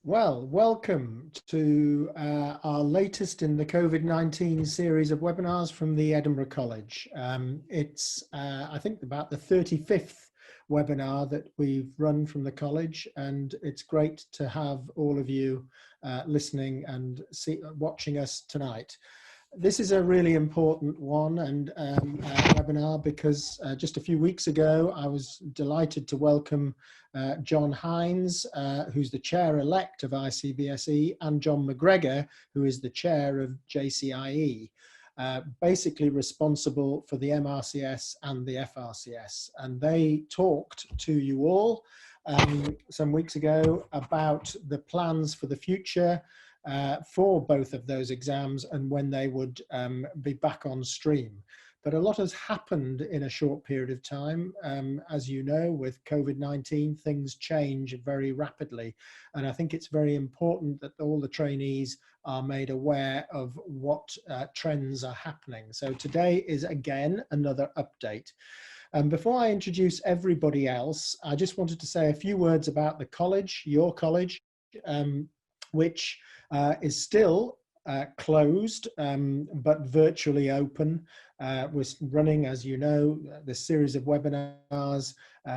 Well, welcome to our latest in the COVID-19 series of webinars from the Edinburgh College. It's, I think, about the 35th webinar that we've run from the college, and it's great to have all of you listening and watching us tonight. This is a really important one and webinar because just a few weeks ago I was delighted to welcome John Hines, who's the chair-elect of ICBSE, and John McGregor, who is the chair of JCIE, basically responsible for the MRCS and the FRCS. And they talked to you all some weeks ago about the plans for the future for both of those exams and when they would be back on stream. But a lot has happened in a short period of time. As you know, with COVID-19, things change very rapidly. And I think it's very important that all the trainees are made aware of what trends are happening. So today is again another update. Before I introduce everybody else, I just wanted to say a few words about the college, your college, which is still closed, but virtually open. We're running, as you know, this series of webinars,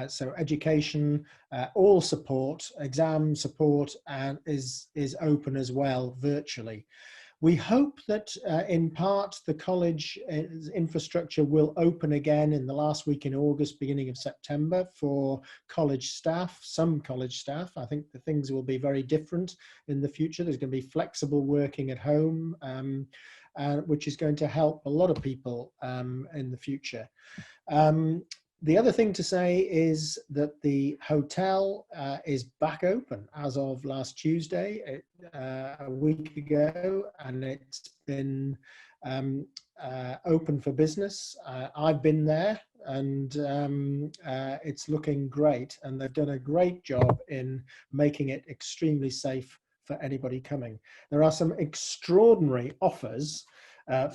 so education, all support, exam support, and is open as well virtually. We hope that in part the college infrastructure will open again in the last week in August, beginning of September for college staff, some college staff. I think the things will be very different in the future. There's going to be flexible working at home, which is going to help a lot of people in the future. The other thing to say is that the hotel is back open as of last Tuesday, a week ago, and it's been open for business. I've been there, and it's looking great, and they've done a great job in making it extremely safe for anybody coming. There are some extraordinary offers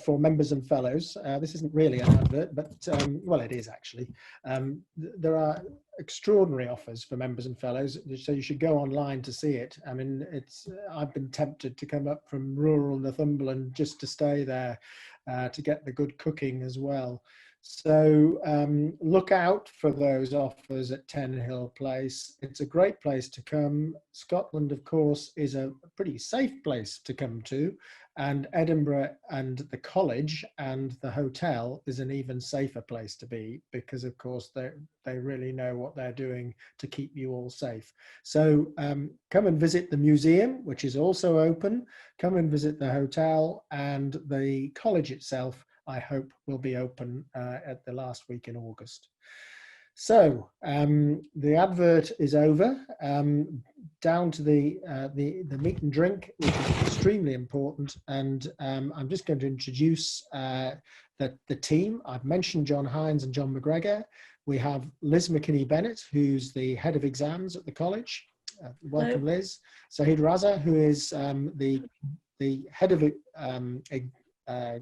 for members and fellows. This isn't really an advert, but well, it is actually. There are extraordinary offers for members and fellows, so you should go online to see it. I mean, I've been tempted to come up from rural Northumberland just to stay there to get the good cooking as well. So look out for those offers at Ten Hill Place. It's a great place to come. Scotland, of course, is a pretty safe place to come to, and Edinburgh and the college and the hotel is an even safer place to be because, of course, they really know what they're doing to keep you all safe. So come and visit the museum, which is also open. Come and visit the hotel, and the college itself, I hope, will be open at the last week in August. So the advert is over. Down to the meat and drink, which is extremely important. And I'm just going to introduce the team. I've mentioned John Hines and John McGregor. We have Liz McKinney-Bennett, who's the head of exams at the college. Welcome, hello. Liz. Zahid Raza, who is the head of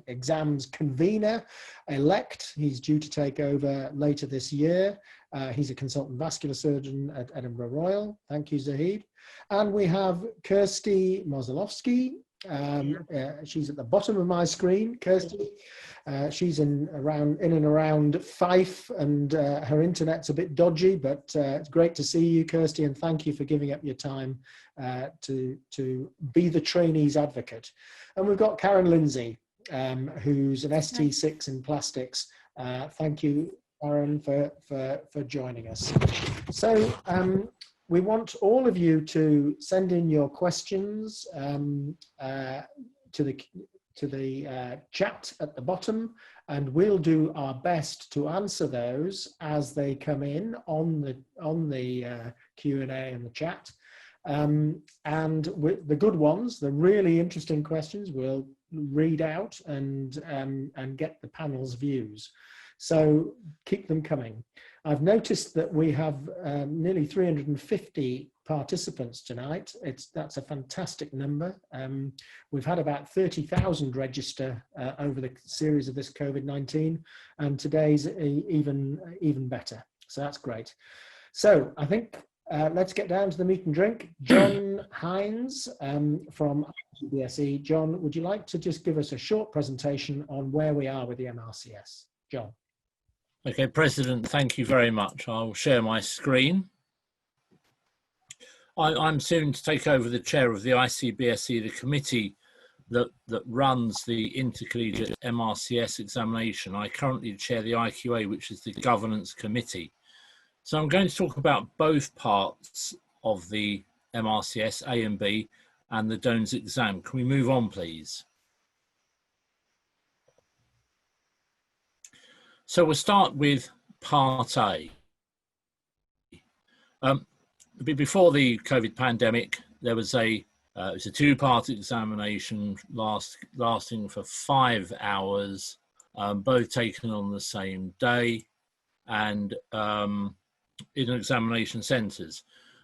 exams convener elect. He's due to take over later this year. He's a consultant vascular surgeon at Edinburgh Royal. Thank you, Zahid. And we have Kirsty Mozolowski. She's at the bottom of my screen. Kirsty, she's in and around Fife, and her internet's a bit dodgy, but it's great to see you, Kirsty, and thank you for giving up your time to be the trainees advocate. And we've got Karen Lindsay, who's an ST6 in plastics. Thank you, Karen, for joining us. So we want all of you to send in your questions to the chat at the bottom, and we'll do our best to answer those as they come in on the Q&A and the chat. And with the good ones, the really interesting questions, we'll read out and get the panel's views. So keep them coming. I've noticed that we have nearly 350 participants tonight. That's a fantastic number. We've had about 30,000 register over the series of this COVID-19, and today's even better. So that's great. So I think let's get down to the meat and drink. John Hines from ICBSE. John, would you like to just give us a short presentation on where we are with the MRCS? John. Okay, President, thank you very much. I'll share my screen. I'm soon to take over the chair of the ICBSE, the committee that runs the Intercollegiate MRCS examination. I currently chair the IQA, which is the governance committee. So I'm going to talk about both parts of the MRCS, A and B, and the DO-HNS exam. Can we move on, please? So we'll start with Part A. Before the COVID pandemic, there was it was a two-part examination lasting for 5 hours, both taken on the same day and in examination centres.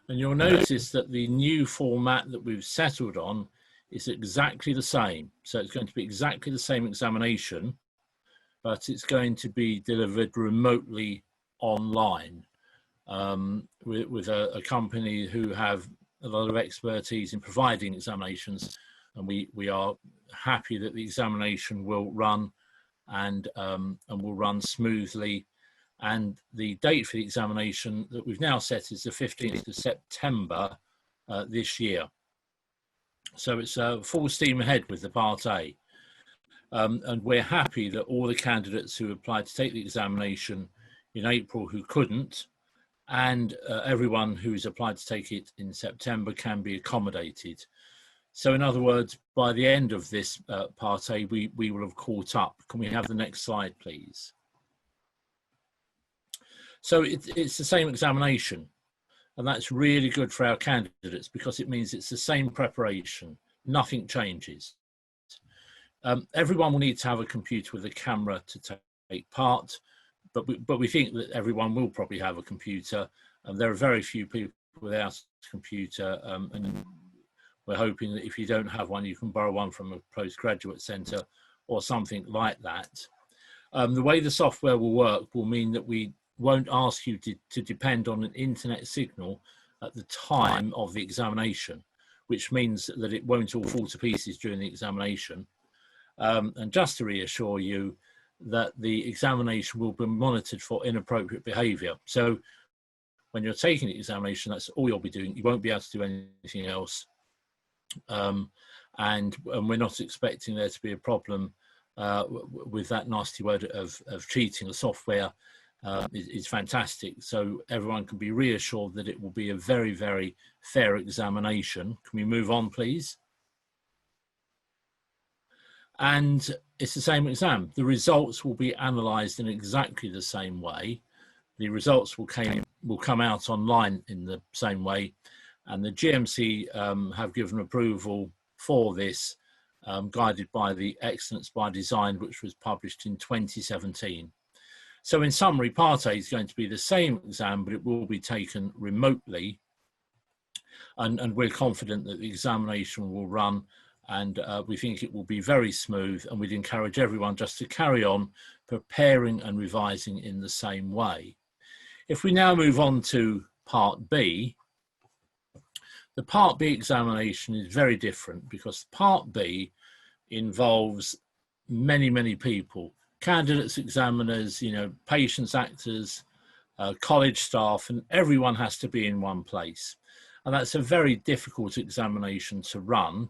And you'll notice that the new format that we've settled on is exactly the same. So it's going to be exactly the same examination, but it's going to be delivered remotely online with a company who have a lot of expertise in providing examinations, and we are happy that the examination will run and will run smoothly. And the date for the examination that we've now set is the 15th of September this year. So it's full steam ahead with the Part A. And we're happy that all the candidates who applied to take the examination in April who couldn't, and everyone who's applied to take it in September can be accommodated. So in other words, by the end of this Part A, we will have caught up. Can we have the next slide, please? So it's the same examination, and that's really good for our candidates because it means it's the same preparation, nothing changes. Everyone will need to have a computer with a camera to take part, but we think that everyone will probably have a computer. There are very few people without a computer, and we're hoping that if you don't have one, you can borrow one from a postgraduate centre or something like that. The way the software will work will mean that we won't ask you to depend on an internet signal at the time of the examination, which means that it won't all fall to pieces during the examination. And just to reassure you that the examination will be monitored for inappropriate behaviour. So when you're taking the examination, that's all you'll be doing. You won't be able to do anything else. And we're not expecting there to be a problem with that nasty word of cheating. The software is fantastic. So everyone can be reassured that it will be a very, very fair examination. Can we move on, please? And it's the same exam. The results will be analysed in exactly the same way. The results will come out online in the same way. And the GMC have given approval for this, guided by the Excellence by Design, which was published in 2017. So in summary, Part A is going to be the same exam, but it will be taken remotely. And we're confident that the examination will run, and we think it will be very smooth, and we'd encourage everyone just to carry on preparing and revising in the same way. If we now move on to Part B, the Part B examination is very different because Part B involves many, many people, candidates, examiners, patients, actors, college staff, and everyone has to be in one place. And that's a very difficult examination to run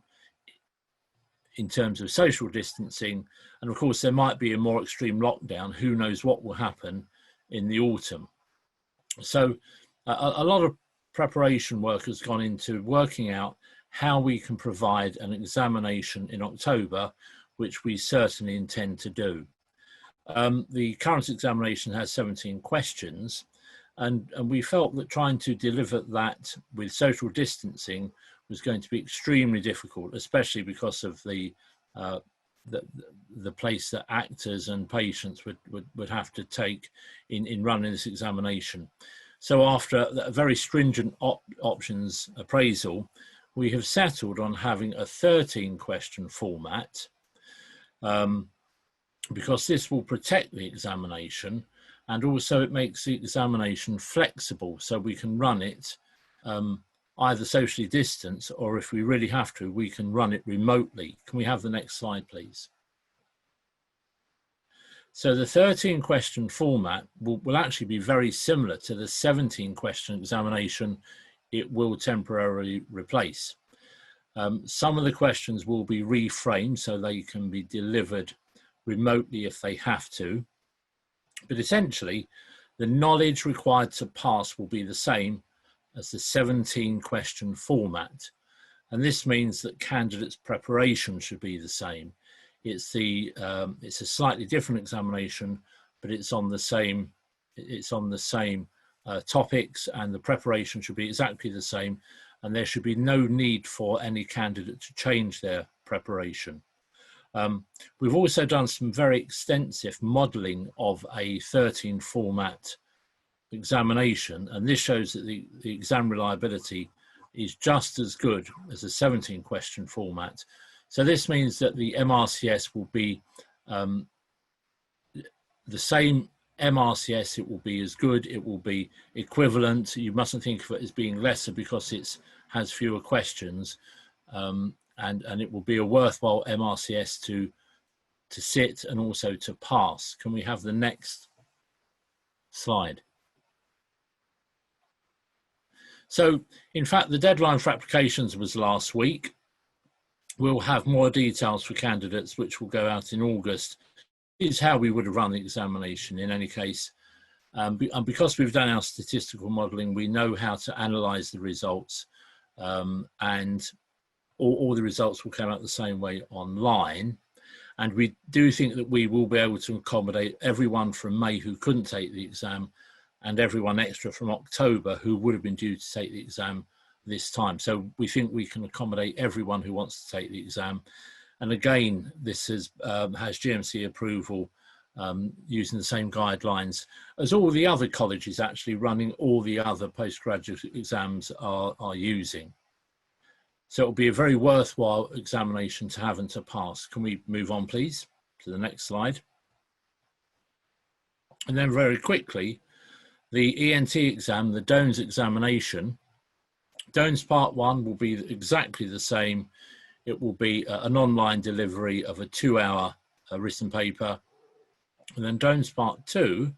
in terms of social distancing. And of course, there might be a more extreme lockdown. Who knows what will happen in the autumn. So a lot of preparation work has gone into working out how we can provide an examination in October, which we certainly intend to do. The current examination has 17 questions, and we felt that trying to deliver that with social distancing was going to be extremely difficult, especially because of the place that actors and patients would have to take in running this examination. So after a very stringent options appraisal, we have settled on having a 13-question format, because this will protect the examination, and also it makes the examination flexible, so we can run it either socially distanced, or if we really have to, we can run it remotely. Can we have the next slide, please? So the 13 question format will actually be very similar to the 17 question examination it will temporarily replace. Some of the questions will be reframed so they can be delivered remotely if they have to, but essentially the knowledge required to pass will be the same as the 17 question format, and this means that candidates' preparation should be the same. It's a slightly different examination, but it's on the same topics, and the preparation should be exactly the same, and there should be no need for any candidate to change their preparation. We've also done some very extensive modelling of a 13 format examination, and this shows that the exam reliability is just as good as a 17 question format. So this means that the MRCS will be the same MRCS, it will be as good, it will be equivalent. You mustn't think of it as being lesser because it has fewer questions, and it will be a worthwhile MRCS to sit and also to pass. Can we have the next slide? So in fact, the deadline for applications was last week. We'll have more details for candidates, which will go out in August. Is how we would have run the examination in any case. And because we've done our statistical modelling, we know how to analyse the results, and all the results will come out the same way online. And we do think that we will be able to accommodate everyone from May who couldn't take the exam, and everyone extra from October who would have been due to take the exam this time. So we think we can accommodate everyone who wants to take the exam. And again, this has GMC approval using the same guidelines as all the other colleges actually running all the other postgraduate exams are using. So it'll be a very worthwhile examination to have and to pass. Can we move on, please, to the next slide? And then very quickly, the ENT exam, the DO-HNS examination. DO-HNS Part 1 will be exactly the same. It will be an online delivery of a 2-hour written paper. And then DO-HNS Part 2,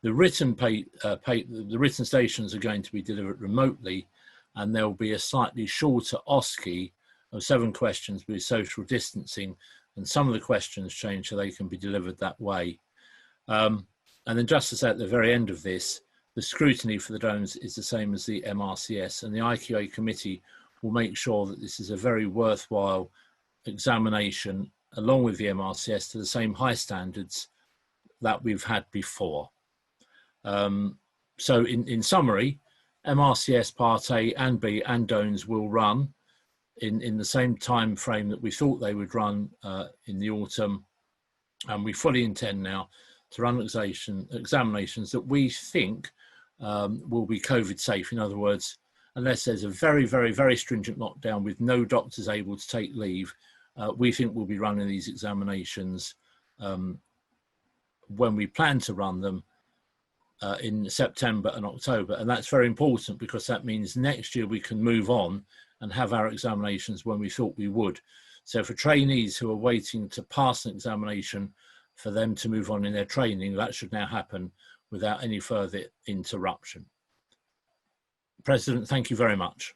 the written stations are going to be delivered remotely, and there will be a slightly shorter OSCE of 7 questions with social distancing, and some of the questions change so they can be delivered that way. And then just to say at the very end of this, the scrutiny for the DO-HNS is the same as the MRCS, and the IQA committee will make sure that this is a very worthwhile examination along with the MRCS to the same high standards that we've had before. So in summary, MRCS Part A and B and DO-HNS will run in the same time frame that we thought they would run in the autumn, and we fully intend now to run examinations that we think will be COVID safe. In other words, unless there's a very, very, very stringent lockdown with no doctors able to take leave, we think we'll be running these examinations when we plan to run them in September and October. And that's very important because that means next year we can move on and have our examinations when we thought we would. So for trainees who are waiting to pass an examination, for them to move on in their training, that should now happen without any further interruption. President, thank you very much.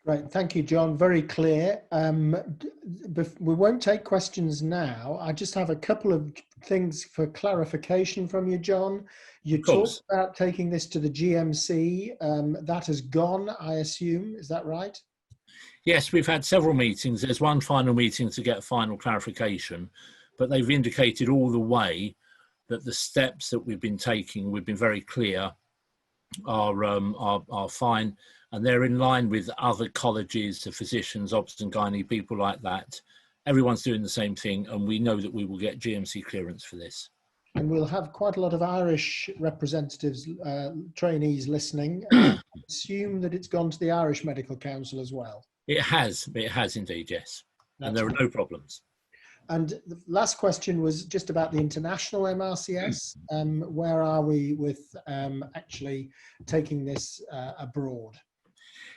Great, thank you, John. Very clear. We won't take questions now. I just have a couple of things for clarification from you, John. You talked about taking this to the GMC. That has gone, I assume. Is that right? Yes, we've had several meetings. There's one final meeting to get final clarification, but they've indicated all the way that the steps that we've been taking, we've been very clear, are fine, and they're in line with other colleges, the physicians, obs and gynae, people like that. Everyone's doing the same thing, and we know that we will get GMC clearance for this. And we'll have quite a lot of Irish representatives, trainees listening. I assume that it's gone to the Irish Medical Council as well. It has indeed, yes. That's and there are no problems. And the last question was just about the international MRCS. Where are we with actually taking this abroad?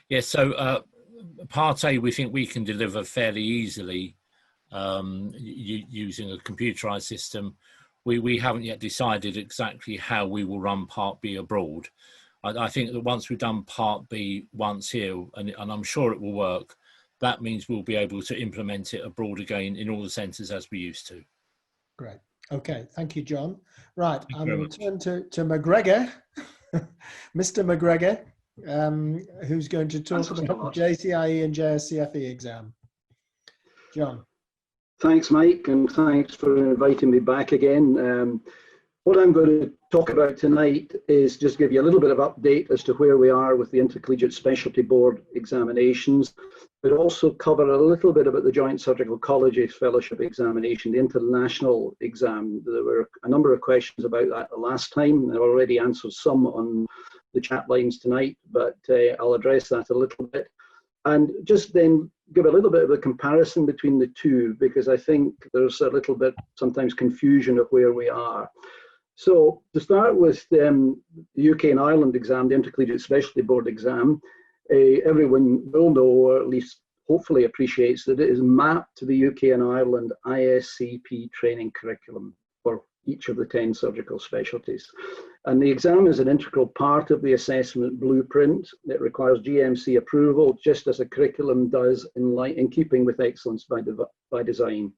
Yeah, so Part A, we think we can deliver fairly easily using a computerized system. We haven't yet decided exactly how we will run Part B abroad. I think that once we've done Part B once here, and I'm sure it will work, that means we'll be able to implement it abroad again in all the centres as we used to. Great. Okay, thank you, John. Right, I'm very going to turn to McGregor, Mr. McGregor, who's going to talk about the JCIE and JSCFE exam. John. Thanks, Mike, and thanks for inviting me back again. What I'm going to talk about tonight is just give you a little bit of update as to where we are with the Intercollegiate Specialty Board examinations, but also cover a little bit about the Joint Surgical Colleges Fellowship examination, the international exam. There were a number of questions about that the last time. I've already answered some on the chat lines tonight, but I'll address that a little bit. And just then give a little bit of a comparison between the two, because I think there's a little bit sometimes confusion of where we are. So to start with the UK and Ireland exam, the Intercollegiate Specialty Board exam, everyone will know, or at least hopefully appreciates, that it is mapped to the UK and Ireland ISCP training curriculum for each of the 10 surgical specialties. And the exam is an integral part of the assessment blueprint. It requires GMC approval, just as a curriculum does, in keeping with excellence by design.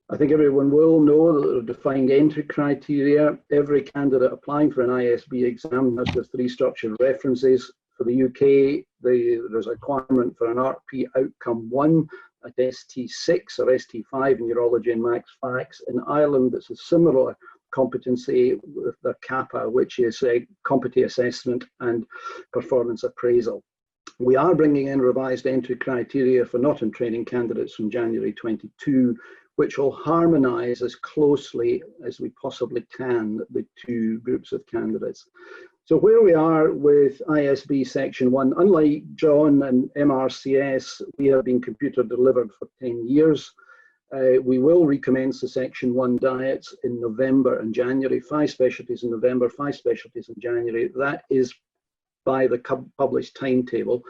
I think everyone will know that there are defined entry criteria. Every candidate applying for an ISB exam has the 3 structured references. For the UK, there's a requirement for an ARCP outcome 1 at ST6 or ST5 in urology and max facts. In Ireland, it's a similar competency with the CAPA, which is a competency assessment and performance appraisal. We are bringing in revised entry criteria for not in training candidates from January 22, which will harmonise as closely as we possibly can the 2 groups of candidates. So where we are with ISB Section 1, unlike John and MRCS, we have been computer delivered for 10 years. We will recommence the Section 1 diets in November and January, 5 specialties in November, 5 specialties in January. That is by the published timetable.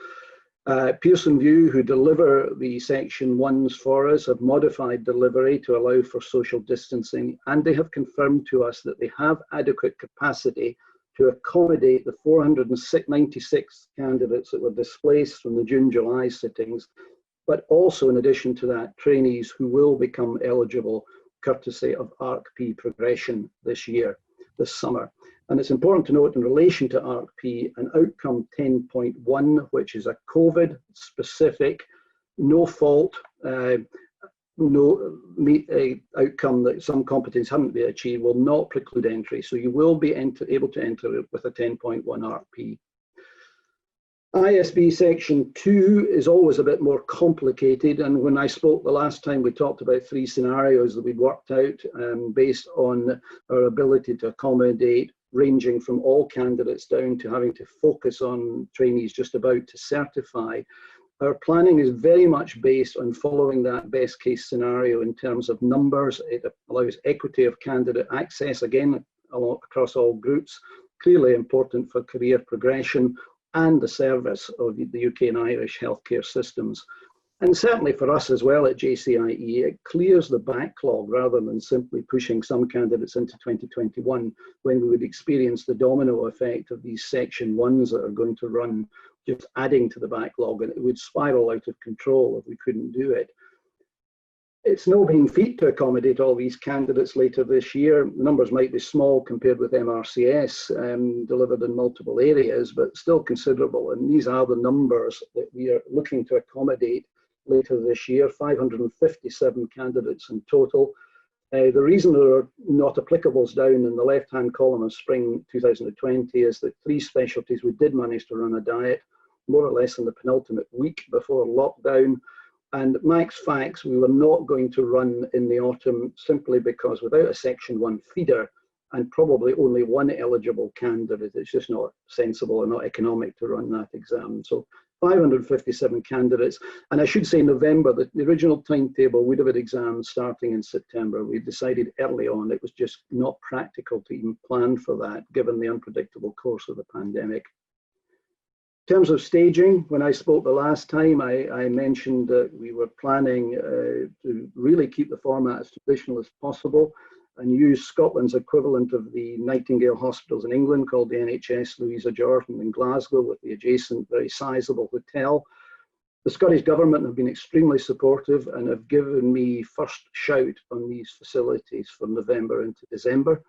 Pearson VUE, who deliver the Section 1s for us, have modified delivery to allow for social distancing, and they have confirmed to us that they have adequate capacity to accommodate the 496 candidates that were displaced from the June-July sittings, but also, in addition to that, trainees who will become eligible courtesy of ARCP progression this summer. And it's important to note in relation to ARCP, an outcome 10.1, which is a COVID-specific, no fault, outcome that some competencies haven't been achieved, will not preclude entry. So you will be able to enter with a 10.1 ARCP. ISB Section 2 is always a bit more complicated, and when I spoke the last time, we talked about 3 scenarios that we'd worked out based on our ability to accommodate, ranging from all candidates down to having to focus on trainees just about to certify. Our planning is very much based on following that best case scenario in terms of numbers. It allows equity of candidate access, again, across all groups, clearly important for career progression and the service of the UK and Irish healthcare systems. And certainly for us as well at JCIE, it clears the backlog rather than simply pushing some candidates into 2021, when we would experience the domino effect of these Section 1s that are going to run, just adding to the backlog, and it would spiral out of control if we couldn't do it. It's no mean feat to accommodate all these candidates later this year. The numbers might be small compared with MRCS, delivered in multiple areas, but still considerable. And these are the numbers that we are looking to accommodate later this year, 557 candidates in total. The reason there are not applicables down in the left-hand column of spring 2020 is that 3 specialties we did manage to run a diet, more or less in the penultimate week before lockdown. And max facts we were not going to run in the autumn, simply because without a Section 1 feeder and probably only 1 eligible candidate, it's just not sensible and not economic to run that exam. So 557 candidates. And I should say November, the original timetable would have had exams starting in September. We decided early on it was just not practical to even plan for that, given the unpredictable course of the pandemic. In terms of staging, when I spoke the last time, I mentioned that we were planning to really keep the format as traditional as possible and use Scotland's equivalent of the Nightingale hospitals in England called the NHS Louisa Jordan in Glasgow with the adjacent very sizable hotel. The Scottish Government have been extremely supportive and have given me first shout on these facilities from November into December.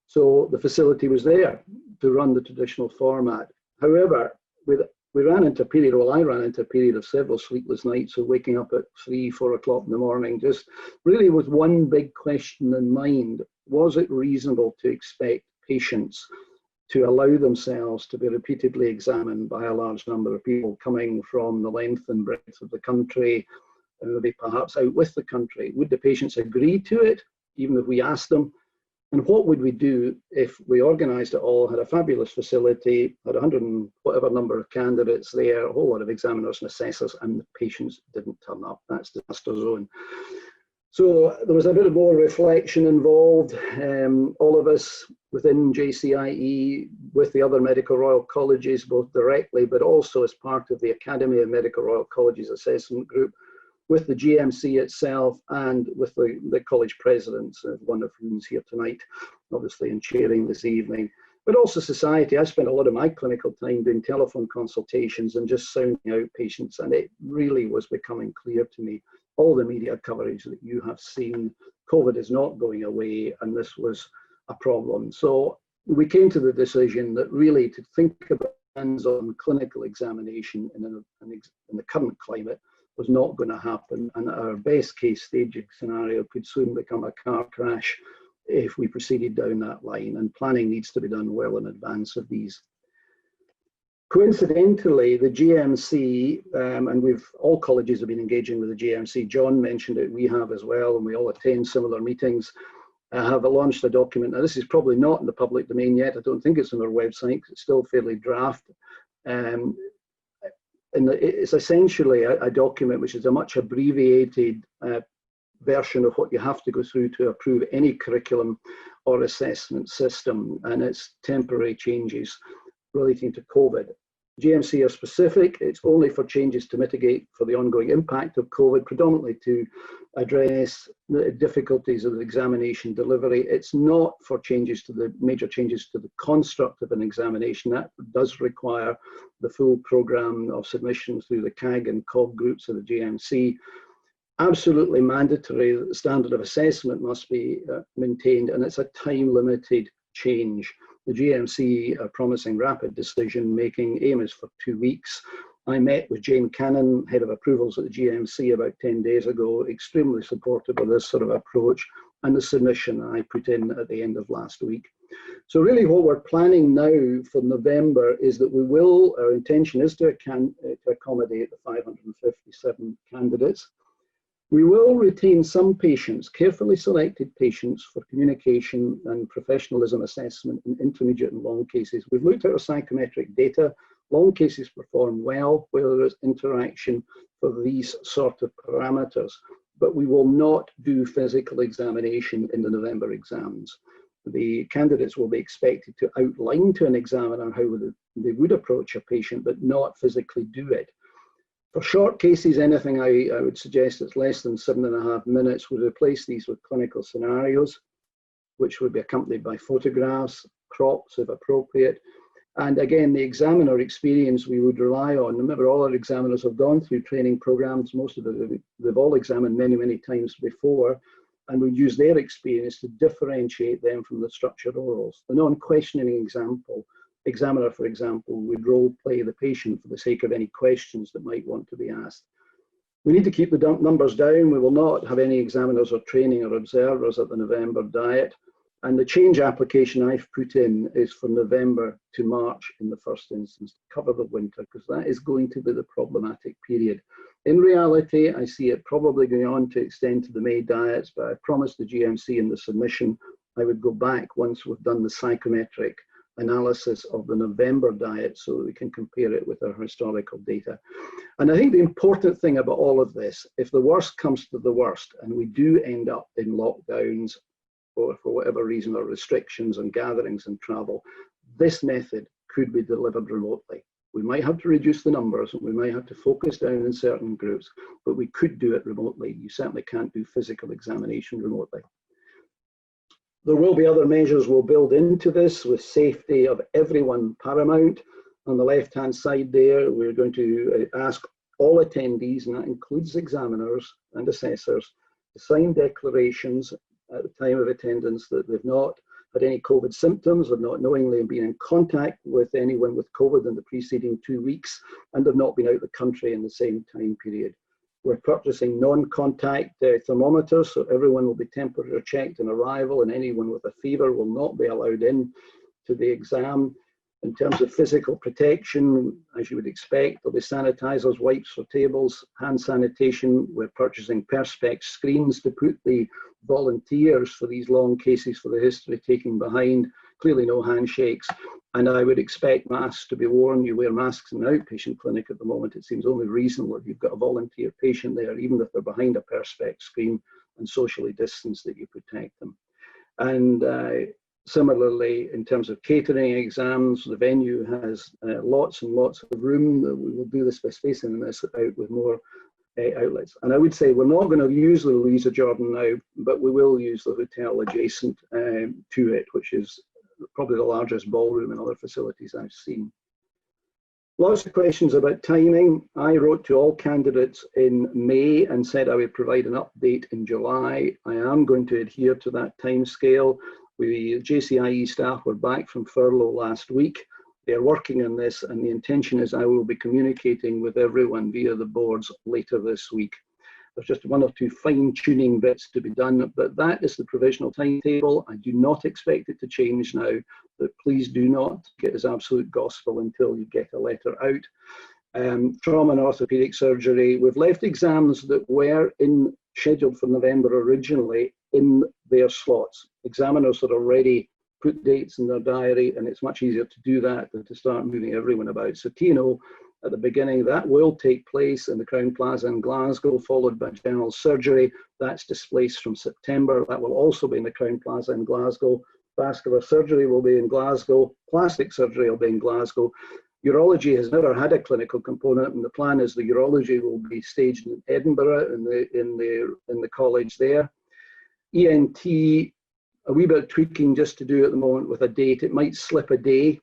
So the facility was there to run the traditional format. However, we ran into a period, well, I ran into a period of several sleepless nights of waking up at 3, 4 o'clock in the morning, just really with one big question in mind. Was it reasonable to expect patients to allow themselves to be repeatedly examined by a large number of people coming from the length and breadth of the country, and maybe perhaps out with the country? Would the patients agree to it, even if we asked them? And what would we do if we organised it all, had a fabulous facility, had 100 and whatever number of candidates there, a whole lot of examiners and assessors, and the patients didn't turn up? That's disaster zone. So there was a bit of more reflection involved. All of us within JCIE, with the other medical royal colleges, both directly, but also as part of the Academy of Medical Royal Colleges assessment group, with the GMC itself and with the college presidents, one of whom is here tonight, obviously, and chairing this evening, but also society. I spent a lot of my clinical time doing telephone consultations and just sounding out patients, and it really was becoming clear to me, all the media coverage that you have seen, COVID is not going away, and this was a problem. So we came to the decision that really to think about hands-on clinical examination in the current climate was not going to happen, and our best case staging scenario could soon become a car crash if we proceeded down that line, and planning needs to be done well in advance of these. Coincidentally, the GMC, and all colleges have been engaging with the GMC, John mentioned it, we have as well, and we all attend similar meetings, have launched a document. Now, this is probably not in the public domain yet. I don't think it's on our website because it's still fairly draft. And it's essentially a document which is a much abbreviated version of what you have to go through to approve any curriculum or assessment system, and it's temporary changes relating to COVID. GMC are specific. It's only for changes to mitigate for the ongoing impact of COVID, predominantly to address the difficulties of the examination delivery. It's not for changes to the major changes to the construct of an examination. That does require the full programme of submissions through the CAG and COG groups of the GMC. Absolutely mandatory that the standard of assessment must be maintained, and it's a time-limited change. The GMC are promising rapid decision making. Aim is for 2 weeks. I met with Jane Cannon, head of approvals at the GMC, about 10 days ago, extremely supportive of this sort of approach, and the submission I put in at the end of last week. So really what we're planning now for November is that we will, our intention is to accommodate the 557 candidates. We will retain some patients, carefully selected patients, for communication and professionalism assessment in intermediate and long cases. We've looked at our psychometric data. Long cases perform well where there is interaction for these sort of parameters, but we will not do physical examination in the November exams. The candidates will be expected to outline to an examiner how they would approach a patient, but not physically do it. For short cases, anything I would suggest that's less than 7.5 minutes, would replace these with clinical scenarios, which would be accompanied by photographs, crops if appropriate. And again, the examiner experience we would rely on. Remember, all our examiners have gone through training programs. Most of them, they've all examined many, many times before, and we'd use their experience to differentiate them from the structured orals. The non-questioning examiner, for example, would role play the patient for the sake of any questions that might want to be asked. We need to keep the numbers down. We will not have any examiners or training or observers at the November diet. And the change application I've put in is for November to March in the first instance, to cover the winter, because that is going to be the problematic period. In reality, I see it probably going on to extend to the May diets, but I promised the GMC in the submission I would go back once we've done the psychometric analysis of the November diet so that we can compare it with our historical data. And I think the important thing about all of this, if the worst comes to the worst and we do end up in lockdowns or for whatever reason or restrictions on gatherings and travel, this method could be delivered remotely. We might have to reduce the numbers, and we might have to focus down in certain groups, but we could do it remotely. You certainly can't do physical examination remotely. There will be other measures we'll build into this, with safety of everyone paramount. On the left-hand side there, we're going to ask all attendees, and that includes examiners and assessors, to sign declarations at the time of attendance that they've not had any COVID symptoms, have not knowingly been in contact with anyone with COVID in the preceding 2 weeks, and have not been out of the country in the same time period. We're purchasing non-contact thermometers, so everyone will be temperature checked on arrival, and anyone with a fever will not be allowed in to the exam. In terms of physical protection, as you would expect, there'll be sanitizers, wipes for tables, hand sanitation. We're purchasing Perspex screens to put the volunteers for these long cases for the history taking behind. Clearly no handshakes. And I would expect masks to be worn. You wear masks in an outpatient clinic at the moment. It seems only reasonable if you've got a volunteer patient there, even if they're behind a Perspex screen and socially distanced, that you protect them. And similarly, in terms of catering exams, the venue has lots and lots of room. We will do this by spacing this out with more outlets. And I would say we're not going to use the Louisa Jordan now, but we will use the hotel adjacent to it, which is probably the largest ballroom and other facilities I've seen. Lots of questions about timing. I wrote to all candidates in May and said I would provide an update in July. I am going to adhere to that timescale. The JCIE staff were back from furlough last week. They're working on this, and the intention is I will be communicating with everyone via the boards later this week. There's just one or two fine-tuning bits to be done, but that is the provisional timetable. I do not expect it to change now, but please do not get as absolute gospel until you get a letter out. Trauma and orthopedic surgery, we've left exams that were scheduled for November originally in their slots. Examiners had already put dates in their diary, and it's much easier to do that than to start moving everyone about. So T&O at the beginning, that will take place in the Crowne Plaza in Glasgow, followed by general surgery. That's displaced from September. That will also be in the Crowne Plaza in Glasgow. Vascular surgery will be in Glasgow. Plastic surgery will be in Glasgow. Urology has never had a clinical component, and the plan is the urology will be staged in Edinburgh in the college there. ENT, a wee bit of tweaking just to do at the moment with a date. It might slip a day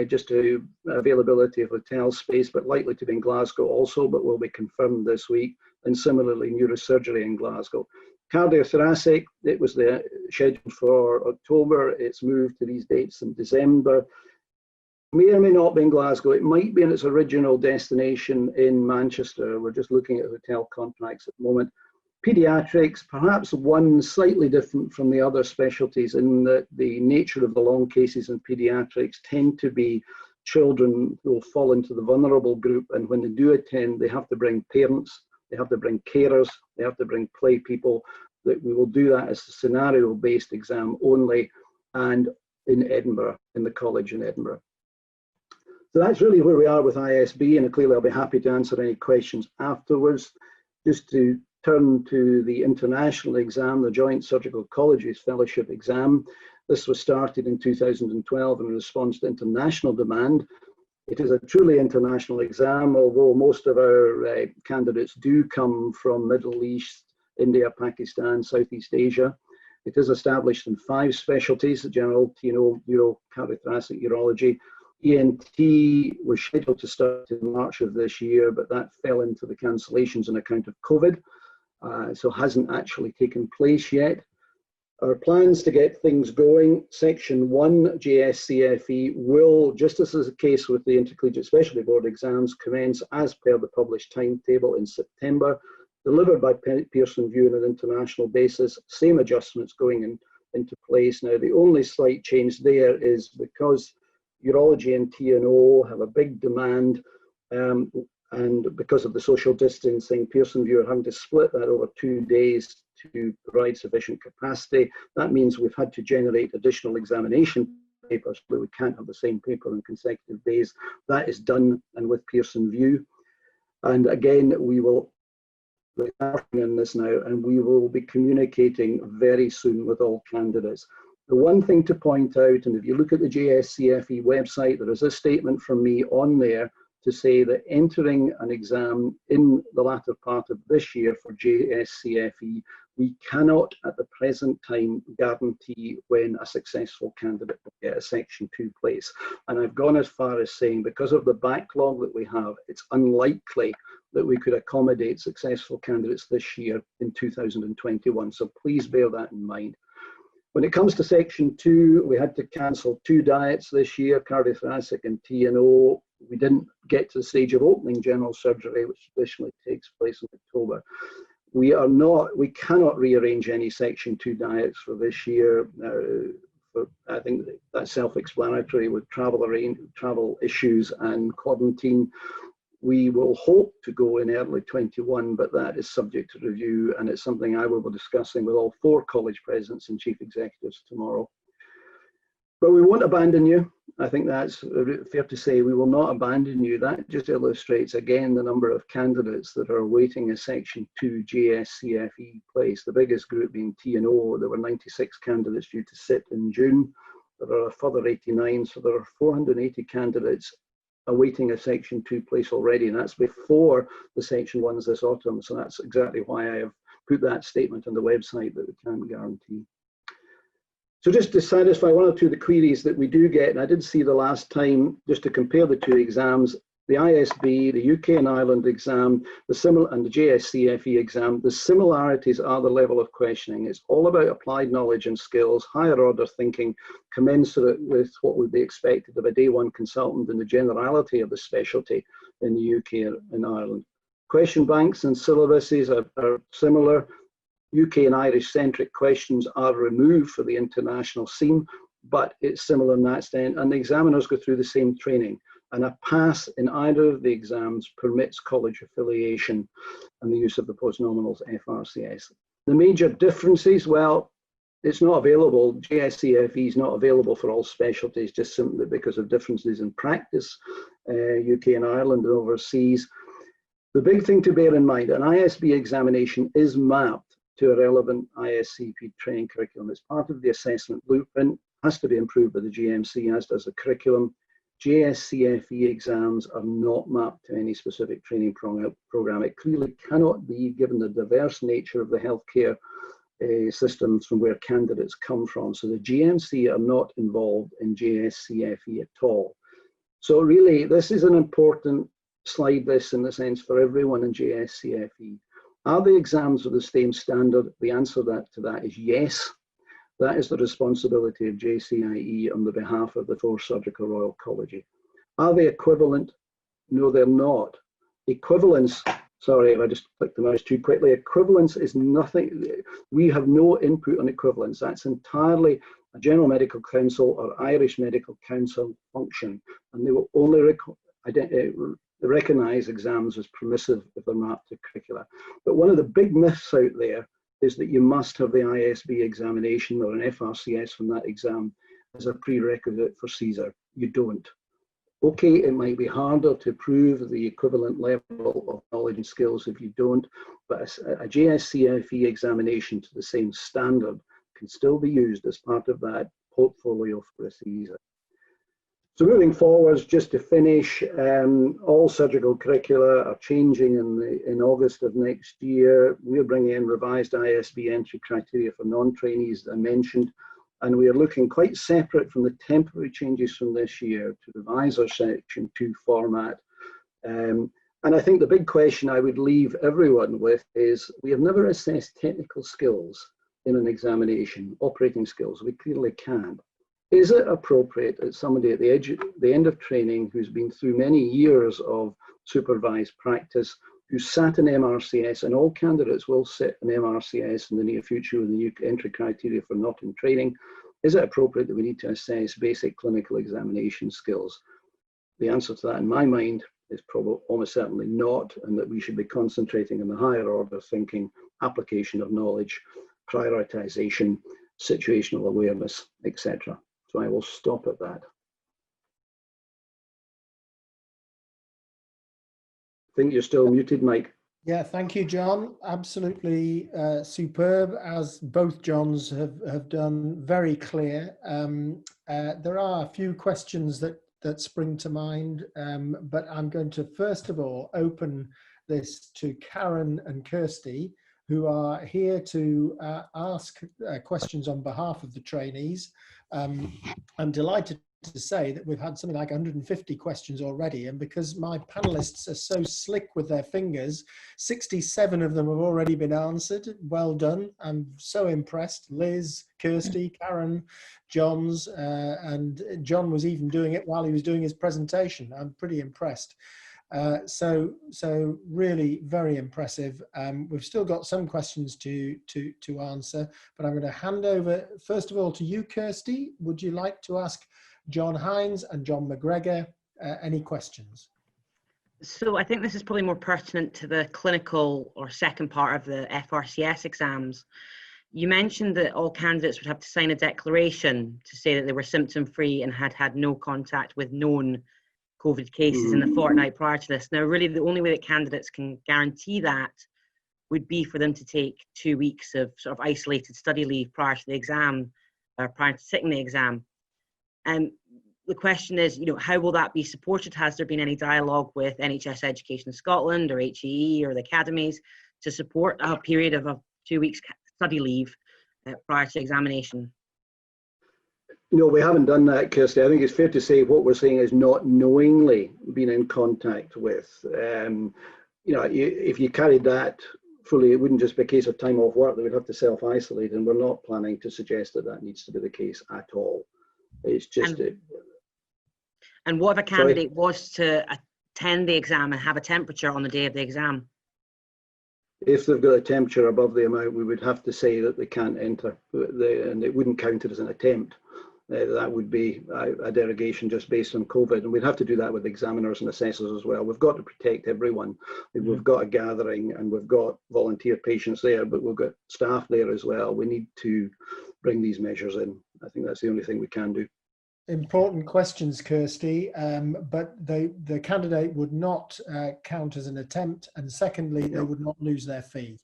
just to availability of hotel space, but likely to be in Glasgow also, but will be confirmed this week. And similarly, neurosurgery in Glasgow. Cardiothoracic, it was scheduled for October. It's moved to these dates in December. May or may not be in Glasgow. It might be in its original destination in Manchester. We're just looking at hotel contracts at the moment. Pediatrics, perhaps one slightly different from the other specialties in that the nature of the long cases in pediatrics tend to be children who will fall into the vulnerable group, and when they do attend, they have to bring parents, they have to bring carers, they have to bring play people. That we will do that as a scenario-based exam only, and in Edinburgh, in the college in Edinburgh. So that's really where we are with ISB, and clearly I'll be happy to answer any questions afterwards. Just to turn to the international exam, the Joint Surgical Colleges Fellowship exam. This was started in 2012 in response to international demand. It is a truly international exam, although most of our candidates do come from Middle East, India, Pakistan, Southeast Asia. It is established in 5 specialties: general, T&O, Neuro, Cardiothoracic, Urology. ENT was scheduled to start in March of this year, but that fell into the cancellations on account of COVID. So hasn't actually taken place yet. Our plans to get things going: Section 1 JSCFE will, just as is the case with the Intercollegiate Specialty Board exams, commence as per the published timetable in September, delivered by Pearson VUE on an international basis. Same adjustments going into place. Now, the only slight change there is because urology and T&O have a big demand, and because of the social distancing, Pearson VUE are having to split that over 2 days to provide sufficient capacity. That means we've had to generate additional examination papers, but we can't have the same paper on consecutive days. That is done and with Pearson VUE. And again, we will be working on this now, and we will be communicating very soon with all candidates. The one thing to point out, and if you look at the JSCFE website, there is a statement from me on there to say that entering an exam in the latter part of this year for JSCFE, we cannot at the present time guarantee when a successful candidate will get a Section 2 place. And I've gone as far as saying, because of the backlog that we have, it's unlikely that we could accommodate successful candidates this year in 2021. So please bear that in mind. When it comes to Section 2, we had to cancel 2 diets this year, cardiothoracic and T&O. We didn't get to the stage of opening general surgery, which traditionally takes place in October. We cannot rearrange any Section 2 diets for this year. I think that's self-explanatory with travel issues and quarantine. We will hope to go in early 21, but that is subject to review, and it's something I will be discussing with all 4 college presidents and chief executives tomorrow. But we won't abandon you. I think that's fair to say. We will not abandon you. That just illustrates again the number of candidates that are awaiting a Section 2 JSCFE place, the biggest group being T&O. There were 96 candidates due to sit in June. There are a further 89, so there are 480 candidates awaiting a Section 2 place already, and that's before the Section 1s this autumn. So that's exactly why I have put that statement on the website that we can't guarantee. So just to satisfy one or two of the queries that we do get, and I did see the last time, just to compare the 2 exams, the ISB, the UK and Ireland exam, and the JSCFE exam, the similarities are the level of questioning. It's all about applied knowledge and skills, higher order thinking, commensurate with what would be expected of a day 1 consultant in the generality of the specialty in the UK and Ireland. Question banks and syllabuses are similar. UK and Irish centric questions are removed for the international scene, but it's similar in that extent, and the examiners go through the same training. And a pass in either of the exams permits college affiliation and the use of the postnominals FRCS. The major differences, well, it's not available. JSCFE is not available for all specialties, just simply because of differences in practice, UK and Ireland and overseas. The big thing to bear in mind, an ISB examination is mapped to a relevant ISCP training curriculum. It's part of the assessment blueprint, has to be improved by the GMC, as does the curriculum. JSCFE exams are not mapped to any specific training program. It clearly cannot be, given the diverse nature of the healthcare systems from where candidates come from. So the GMC are not involved in JSCFE at all. So really, this is an important slide, this in the sense for everyone in JSCFE. Are the exams of the same standard? The answer to that is yes. That is the responsibility of JCIE on the behalf of the 4 Surgical Royal College. Are they equivalent? No, they're not. Equivalence, sorry if I just clicked the mouse too quickly, equivalence is nothing. We have no input on equivalence. That's entirely a General Medical Council or Irish Medical Council function, and they will only recognise exams as permissive if they're mapped to curricula. But one of the big myths out there is that you must have the ISB examination or an FRCS from that exam as a prerequisite for CSER. You don't. Okay, it might be harder to prove the equivalent level of knowledge and skills if you don't, but a JSCFE examination to the same standard can still be used as part of that portfolio for a CSER. So moving forwards, just to finish, all surgical curricula are changing in August of next year. We're bringing in revised ISB entry criteria for non-trainees, as I mentioned, and we are looking quite separate from the temporary changes from this year to revise our Section 2 format. And I think the big question I would leave everyone with is, we have never assessed technical skills in an examination, operating skills. We clearly can't. Is it appropriate that somebody at the end of training who's been through many years of supervised practice, who sat an MRCS, and all candidates will sit an MRCS in the near future with the new entry criteria for not in training, is it appropriate that we need to assess basic clinical examination skills? The answer to that in my mind is probably almost certainly not, and that we should be concentrating on the higher order thinking, application of knowledge, prioritization, situational awareness, etc. So I will stop at that. I think you're still muted, Mike. Yeah, thank you, John. Absolutely superb, as both Johns have done. Very clear. There are a few questions that spring to mind, but I'm going to first of all open this to Karen and Kirsty, who are here to ask questions on behalf of the trainees. I'm delighted to say that we've had something like 150 questions already, and because my panelists are so slick with their fingers, 67 of them have already been answered. Well done. I'm so impressed. Liz, Kirsty, Karen, John's, and John was even doing it while he was doing his presentation. I'm pretty impressed. So really very impressive. We've still got some questions to answer, but I'm going to hand over first of all to you, Kirsty. Would you like to ask John Hines and John McGregor any questions? So I think this is probably more pertinent to the clinical or second part of the FRCS exams. You mentioned that all candidates would have to sign a declaration to say that they were symptom-free and had had no contact with known COVID cases in the fortnight prior to this. Now, really, the only way that candidates can guarantee that would be for them to take 2 weeks of sort of isolated study leave prior to the exam, or prior to sitting the exam. And the question is, how will that be supported? Has there been any dialogue with NHS Education Scotland or HEE or the academies to support a period of 2 weeks study leave prior to examination? No, we haven't done that, Kirsty. I think it's fair to say what we're saying is not knowingly being in contact with. If you carried that fully, it wouldn't just be a case of time off work. They would have to self-isolate, and we're not planning to suggest that that needs to be the case at all. It's just... And what if a candidate was to attend the exam and have a temperature on the day of the exam? If they've got a temperature above the amount, we would have to say that they can't enter, and it wouldn't count it as an attempt. That would be a derogation just based on COVID, and we'd have to do that with examiners and assessors as well. We've got to protect everyone. We've got a gathering and we've got volunteer patients there, but we've got staff there as well. We need to bring these measures in. I think that's the only thing we can do. Important questions, Kirsty, but the candidate would not count as an attempt, and secondly, they would not lose their fee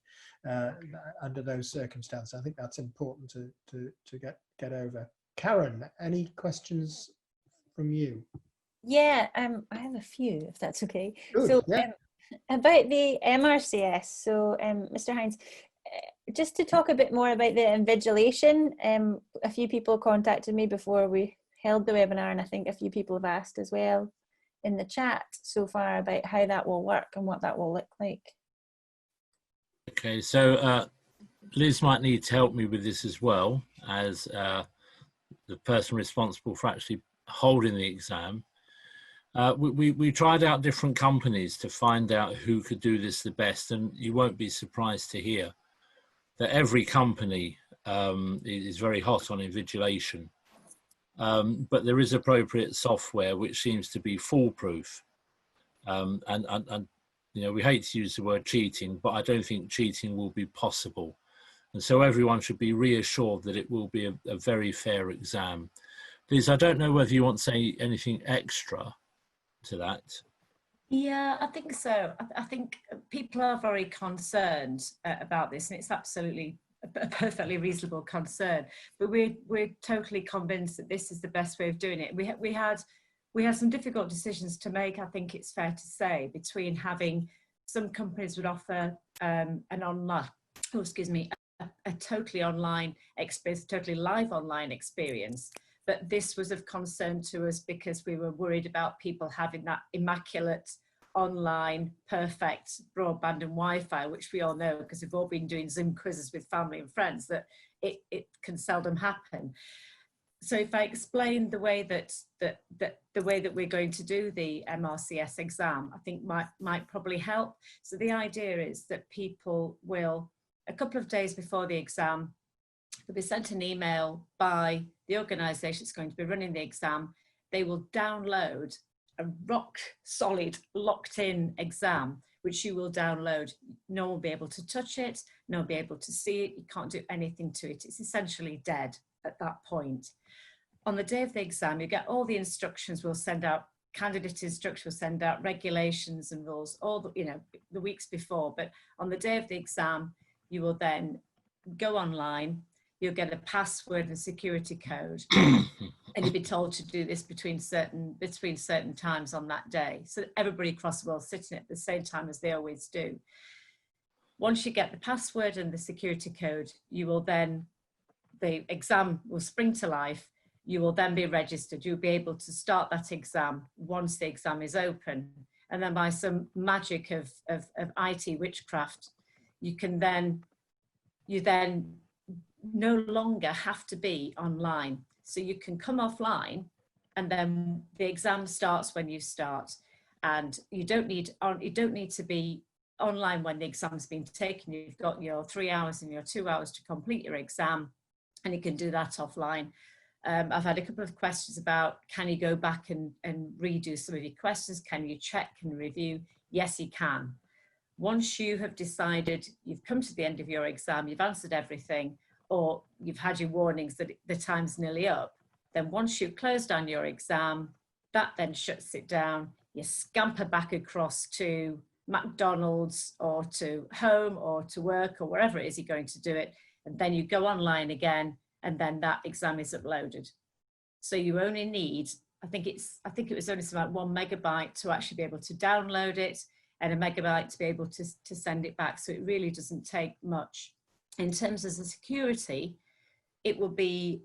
under those circumstances. I think that's important to get over. Karen, any questions from you? Yeah, I have a few, if that's okay. Good, so yeah. About the MRCS, so Mr. Hines, just to talk a bit more about the invigilation, a few people contacted me before we held the webinar, and I think a few people have asked as well in the chat so far about how that will work and what that will look like. Okay, so Liz might need to help me with this as well, as the person responsible for actually holding the exam. We tried out different companies to find out who could do this the best, and you won't be surprised to hear that every company is very hot on invigilation. But there is appropriate software which seems to be foolproof. And we hate to use the word cheating, but I don't think cheating will be possible. And so everyone should be reassured that it will be a very fair exam. Liz, I don't know whether you want to say anything extra to that. Yeah, I think so. I think people are very concerned about this, and it's absolutely a perfectly reasonable concern. But we're totally convinced that this is the best way of doing it. We had some difficult decisions to make, I think it's fair to say, between having some companies would offer an online, a totally online experience, totally live online experience. But this was of concern to us because we were worried about people having that immaculate online perfect broadband and Wi-Fi, which we all know because we've all been doing Zoom quizzes with family and friends, that it can seldom happen. So if I explain the way that we're going to do the MRCS exam, I think might probably help. So the idea is that people will, a couple of days before the exam, they'll be sent an email by the organisation that's going to be running the exam. They will download a rock solid locked in exam, which you will download. No one will be able to touch it, no one will be able to see it, you can't do anything to it. It's essentially dead at that point. On the day of the exam, you get all the instructions we'll send out candidate instruction will send out regulations and rules all the, you know, the weeks before, but on the day of the exam, you will then go online, you'll get a password and security code, and you'll be told to do this between certain times on that day. So everybody across the world sitting at the same time as they always do. Once you get the password and the security code, you will then, the exam will spring to life. You will then be registered. You'll be able to start that exam once the exam is open. And then by some magic of IT witchcraft, you then no longer have to be online. So you can come offline, and then the exam starts when you start. And you don't need to be online when the exam's been taken. You've got your 3 hours and your 2 hours to complete your exam, and you can do that offline. I've had a couple of questions about, can you go back and redo some of your questions? Can you check and review? Yes, you can. Once you have decided you've come to the end of your exam, you've answered everything, or you've had your warnings that the time's nearly up, then once you've closed down your exam, that then shuts it down. You scamper back across to McDonald's or to home or to work or wherever it is you're going to do it, and then you go online again, and then that exam is uploaded. So you only need, I think it was only about 1 megabyte to actually be able to download it, and a megabyte to be able to send it back. So it really doesn't take much. In terms of the security, it will be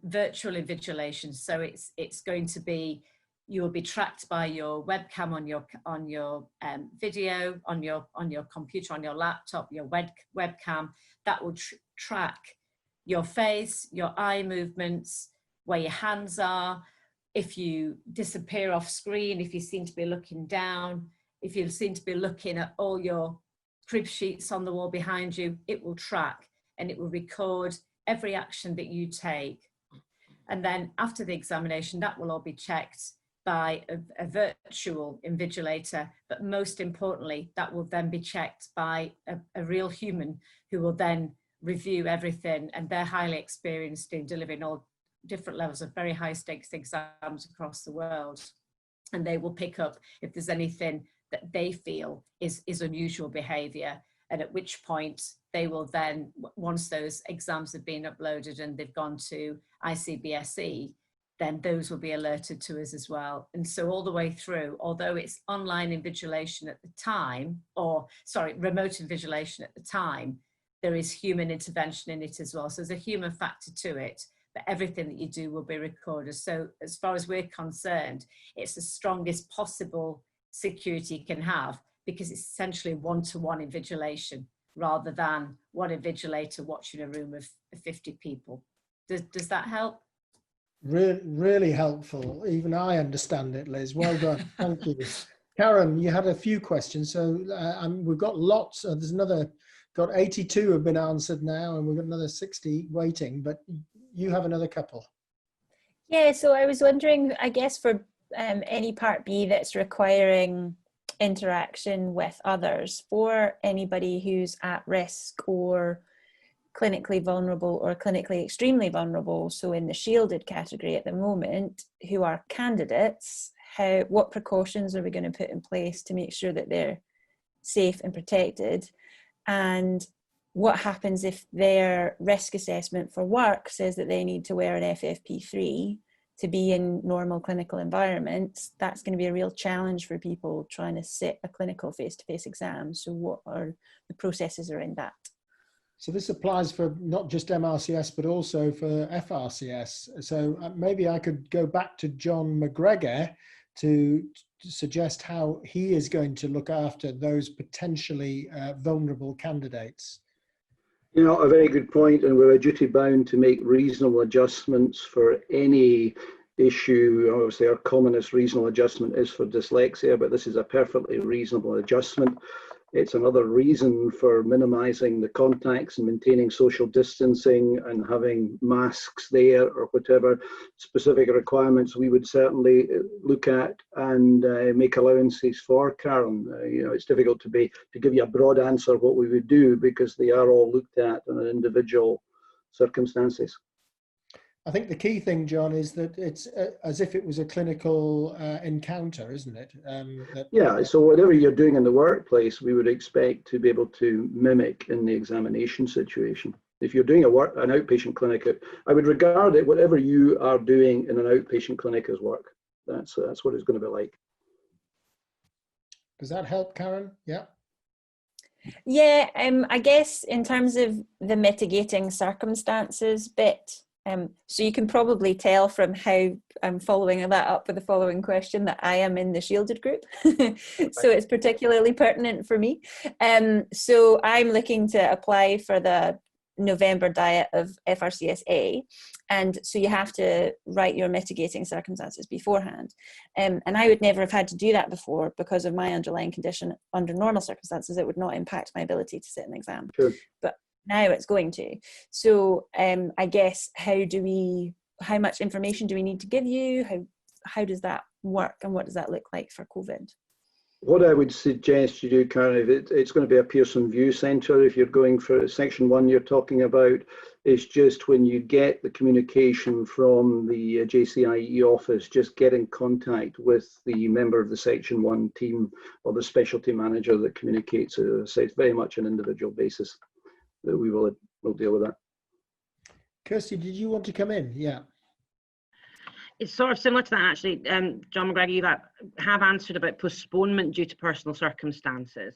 virtual invigilation. So it's going to be, you will be tracked by your webcam on your video, on your computer, on your laptop, your webcam. That will track your face, your eye movements, where your hands are, if you disappear off screen, if you seem to be looking down, if you seem to be looking at all your crib sheets on the wall behind you, it will track and it will record every action that you take. And then after the examination, that will all be checked by a virtual invigilator, but most importantly, that will then be checked by a real human who will then review everything, and they're highly experienced in delivering all different levels of very high stakes exams across the world. And they will pick up if there's anything that they feel is unusual behaviour, and at which point they will then, once those exams have been uploaded and they've gone to ICBSE, then those will be alerted to us as well. And so all the way through, although it's online invigilation at the time, or sorry, remote invigilation at the time, there is human intervention in it as well. So there's a human factor to it, but everything that you do will be recorded. So as far as we're concerned, it's the strongest possible security you can have, because it's essentially one-to-one invigilation rather than one invigilator watching a room of 50 people. Does that help? Really helpful. Even I understand it, Liz. Well done. Thank you. Karen, you had a few questions. So we've got lots. There's got 82 have been answered now, and we've got another 60 waiting, but you have another couple. Yeah, so I was wondering, I guess for any Part B that's requiring interaction with others, for anybody who's at risk or clinically vulnerable or clinically extremely vulnerable, so in the shielded category at the moment, who are candidates, what precautions are we going to put in place to make sure that they're safe and protected? And what happens if their risk assessment for work says that they need to wear an FFP3 to be in normal clinical environments? That's going to be a real challenge for people trying to sit a clinical face-to-face exam. So what are the processes around that? So this applies for not just MRCS, but also for FRCS. So maybe I could go back to John McGregor to suggest how he is going to look after those potentially vulnerable candidates. You know, a very good point, and we're duty bound to make reasonable adjustments for any issue. Obviously, our commonest reasonable adjustment is for dyslexia, but this is a perfectly reasonable adjustment. It's another reason for minimising the contacts and maintaining social distancing and having masks there, or whatever specific requirements we would certainly look at and make allowances for, Karen. You know, it's difficult to give you a broad answer what we would do, because they are all looked at in individual circumstances. I think the key thing, John, is that it's as if it was a clinical encounter, isn't it? Yeah, so whatever you're doing in the workplace, we would expect to be able to mimic in the examination situation. If you're doing an outpatient clinic, I would regard it, whatever you are doing in an outpatient clinic as work. That's what it's going to be like. Does that help, Karen? Yeah. Yeah, I guess in terms of the mitigating circumstances bit, so you can probably tell from how I'm following that up with the following question that I am in the shielded group. So it's particularly pertinent for me. So I'm looking to apply for the November diet of FRCSA. And so you have to write your mitigating circumstances beforehand. And I would never have had to do that before because of my underlying condition. Under normal circumstances, it would not impact my ability to sit an exam. Sure. But now it's going to. So I guess how much information do we need to give you? How does that work, and what does that look like for COVID? What I would suggest you do, Karen, if it's going to be a Pearson View Centre, if you're going for Section 1 you're talking about, is just when you get the communication from the JCIE office, just get in contact with the member of the Section 1 team or the specialty manager that communicates. So it's very much an individual basis that we'll deal with that. Kirsty, did you want to come in? Yeah. It's sort of similar to that, actually. John McGregor, you have answered about postponement due to personal circumstances.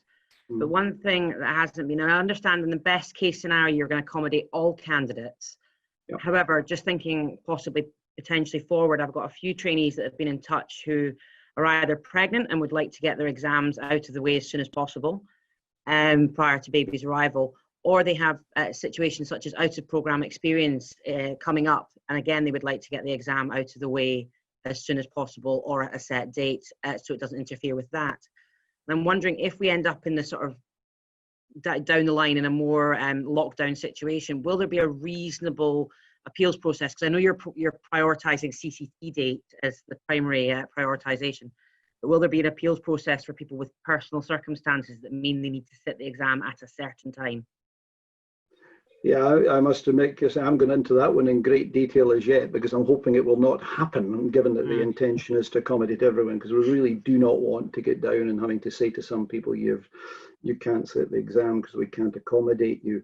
But one thing that hasn't been, and I understand in the best case scenario, you're going to accommodate all candidates. Yep. However, just thinking possibly potentially forward, I've got a few trainees that have been in touch who are either pregnant and would like to get their exams out of the way as soon as possible prior to baby's arrival, or they have situations such as out of programme experience coming up, and again, they would like to get the exam out of the way as soon as possible or at a set date so it doesn't interfere with that. And I'm wondering if we end up in the sort of down the line in a more lockdown situation, will there be a reasonable appeals process? Because I know you're prioritising CCT date as the primary prioritisation, but will there be an appeals process for people with personal circumstances that mean they need to sit the exam at a certain time? Yeah, I must admit, because I haven't gone into that one in great detail as yet, because I'm hoping it will not happen, given that the intention is to accommodate everyone, because we really do not want to get down and having to say to some people, you can't sit the exam because we can't accommodate you.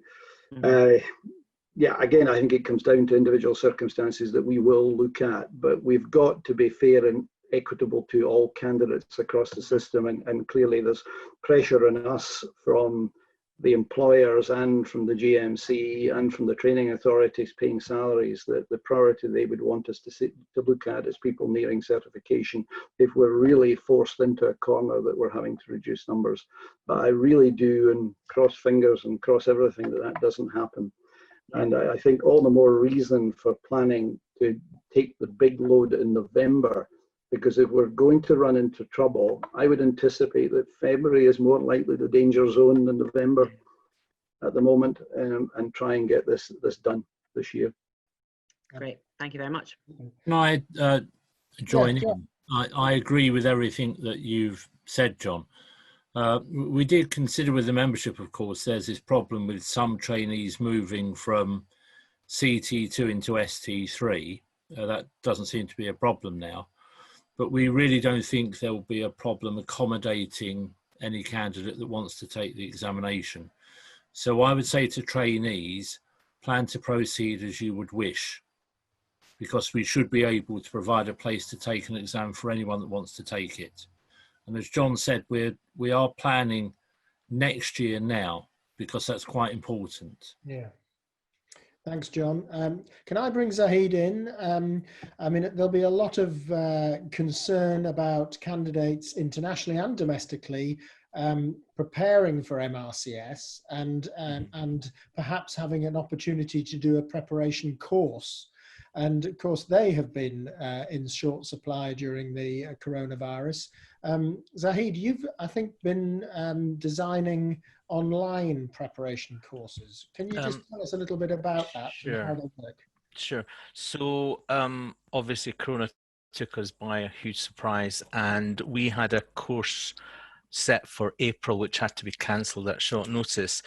Yeah, again, I think it comes down to individual circumstances that we will look at, but we've got to be fair and equitable to all candidates across the system, and clearly there's pressure on us from the employers and from the GMC and from the training authorities paying salaries, that the priority they would want us to look at is people nearing certification if we're really forced into a corner that we're having to reduce numbers. But I really do, and cross fingers and cross everything, that doesn't happen. And I think all the more reason for planning to take the big load in November, because if we're going to run into trouble, I would anticipate that February is more likely the danger zone than November at the moment, and try and get this done this year. Great, thank you very much. Can I join in? I agree with everything that you've said, John. We did consider with the membership, of course, there's this problem with some trainees moving from CT2 into ST3. That doesn't seem to be a problem now. But we really don't think there will be a problem accommodating any candidate that wants to take the examination. So I would say to trainees, plan to proceed as you would wish, because we should be able to provide a place to take an exam for anyone that wants to take it. And as John said, we are planning next year now, because that's quite important. Yeah. Thanks, John. Can I bring Zahid in? I mean, there'll be a lot of concern about candidates internationally and domestically preparing for MRCS and perhaps having an opportunity to do a preparation course. And of course, they have been in short supply during the coronavirus. Zahid, you've, I think, been designing online preparation courses. Can you just tell us a little bit about that? Sure. And how they work? Sure. So obviously Corona took us by a huge surprise, and we had a course set for April which had to be cancelled at short notice.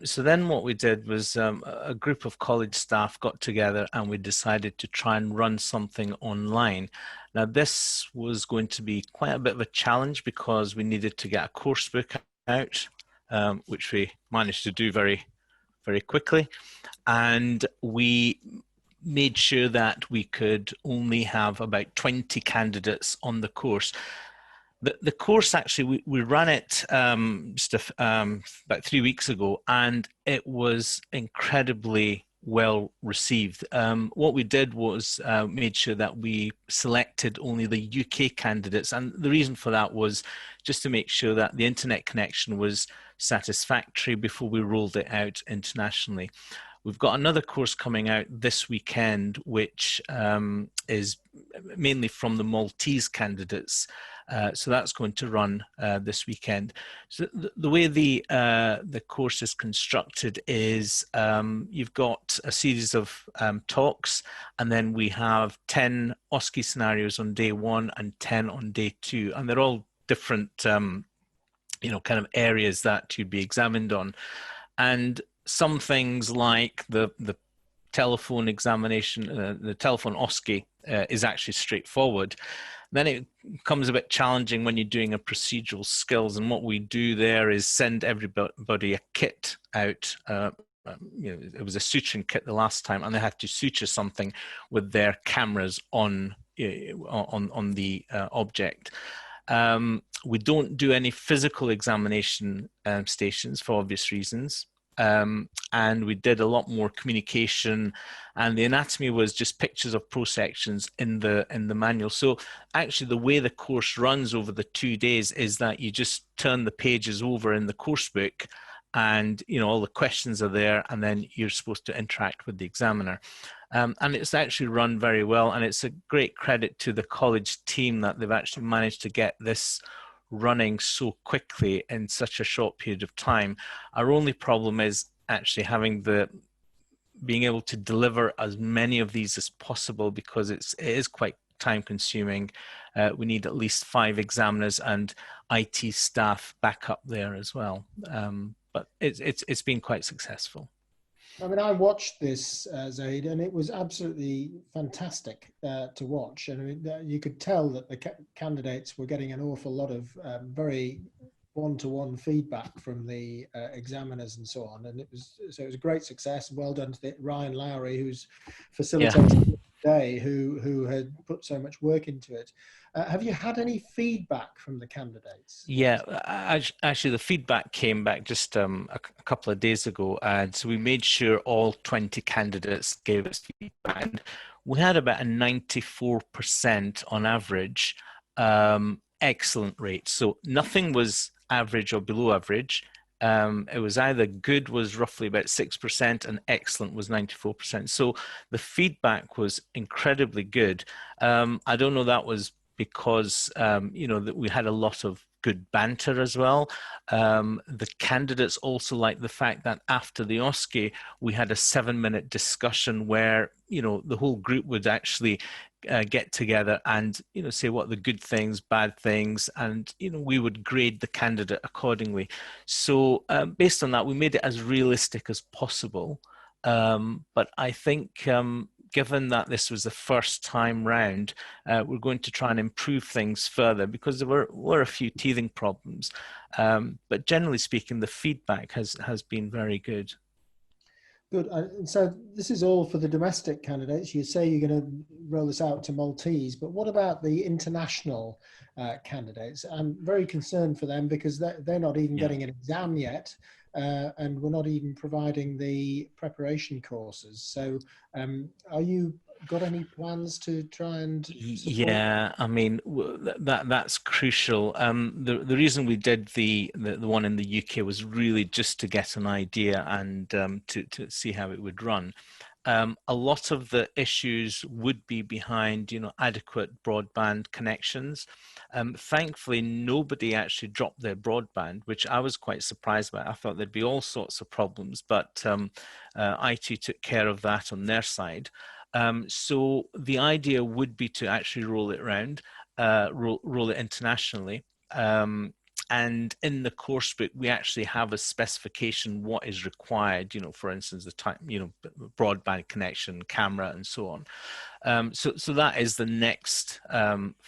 So then what we did was a group of college staff got together and we decided to try and run something online. Now this was going to be quite a bit of a challenge because we needed to get a course book out, which we managed to do very, very quickly. And we made sure that we could only have about 20 candidates on the course. The course, actually, we ran it about 3 weeks ago, and it was incredibly well received. What we did was made sure that we selected only the UK candidates, and the reason for that was just to make sure that the internet connection was satisfactory before we rolled it out internationally. We've got another course coming out this weekend, which is mainly from the Maltese candidates. So that's going to run this weekend. So the way the course is constructed is you've got a series of talks, and then we have 10 OSCE scenarios on day 1 and 10 on day 2, and they're all different, you know, kind of areas that you'd be examined on. And some things like the telephone examination, the telephone OSCE is actually straightforward. Then it becomes a bit challenging when you're doing a procedural skills, and what we do there is send everybody a kit out. You know, it was a suturing kit the last time, and they have to suture something with their cameras on the object. We don't do any physical examination stations for obvious reasons. And we did a lot more communication, and the anatomy was just pictures of prosections in the manual. So actually the way the course runs over the 2 days is that you just turn the pages over in the course book, and you know all the questions are there, and then you're supposed to interact with the examiner. And it's actually run very well, and it's a great credit to the college team that they've actually managed to get this running so quickly in such a short period of time. Our only problem is actually being able to deliver as many of these as possible, because it is quite time consuming. We need at least 5 examiners and IT staff back up there as well. But it's been quite successful. I mean, I watched this, Zahid, and it was absolutely fantastic to watch. And I mean, you could tell that the candidates were getting an awful lot of very one-to-one feedback from the examiners and so on. And it was a great success. Well done to Ryan Lowry, who's facilitating today, who had put so much work into it. Have you had any feedback from the candidates? Yeah, actually the feedback came back just a couple of days ago, and so we made sure all 20 candidates gave us feedback. And we had about a 94% on average, excellent rate. So nothing was average or below average. It was either good was roughly about 6% and excellent was 94%. So the feedback was incredibly good. I don't know, that was because you know, that we had a lot of good banter as well. The candidates also liked the fact that after the OSCE we had a 7-minute discussion where, you know, the whole group would actually get together and, you know, say what the good things, bad things, and, you know, we would grade the candidate accordingly. So based on that, we made it as realistic as possible. But I think given that this was the first time round, we're going to try and improve things further, because there were a few teething problems. But generally speaking, the feedback has been very good. Good. So this is all for the domestic candidates. You say you're going to roll this out to Maltese, but what about the international candidates? I'm very concerned for them, because they're not even getting an exam yet. And we're not even providing the preparation courses. So are you got any plans to try and support? Yeah, I mean, that's crucial. The reason we did the one in the UK was really just to get an idea and to see how it would run. A lot of the issues would be behind, you know, adequate broadband connections. Thankfully, nobody actually dropped their broadband, which I was quite surprised by. I thought there'd be all sorts of problems, but IT took care of that on their side. So the idea would be to actually roll it around, roll it internationally. And in the course book, we actually have a specification what is required, for instance, the type, broadband connection, camera, and so on. So that is the next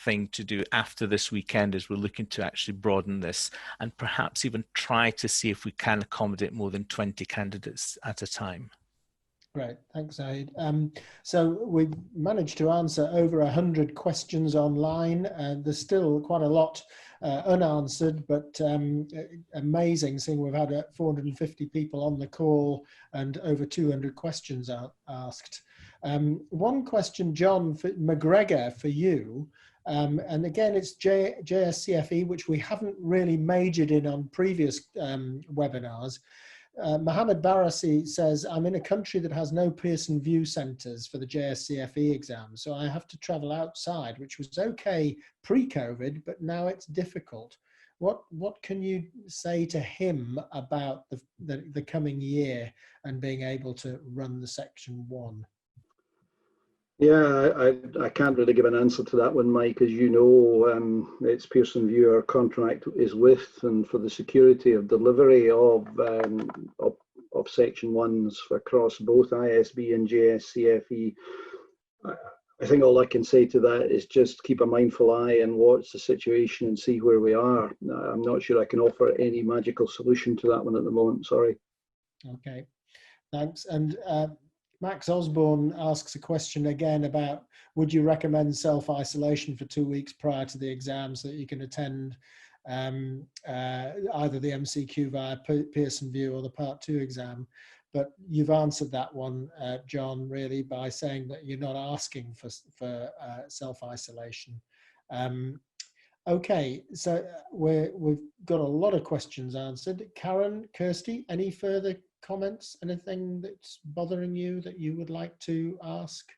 thing to do after this weekend, is we're looking to actually broaden this and perhaps even try to see if we can accommodate more than 20 candidates at a time. Great, thanks, Zahid. So we've managed to answer over 100 questions online, and there's still quite a lot unanswered, but amazing seeing we've had 450 people on the call and over 200 questions asked. One question, John, for McGregor, for you, and again, it's JSCFE, which we haven't really majored in on previous webinars. Mohammed Barasi says, I'm in a country that has no Pearson View centres for the JSCFE exam, so I have to travel outside, which was okay pre-COVID, but now it's difficult. What can you say to him about the coming year and being able to run the Section 1? Yeah, I can't really give an answer to that one, Mike. As you know, it's Pearson View our contract is with, and for the security of delivery of Section 1s across both ISB and JSCFE. I think all I can say to that is just keep a mindful eye and watch the situation and see where we are. I'm not sure I can offer any magical solution to that one at the moment, sorry. Okay, thanks. And Max Osborne asks a question again about, would you recommend self-isolation for 2 weeks prior to the exam so that you can attend either the MCQ via Pearson View or the Part 2 exam? But you've answered that one, John, really, by saying that you're not asking for self-isolation. Okay, so we've got a lot of questions answered. Karen, Kirsty, any further comments? Anything that's bothering you that you would like to ask?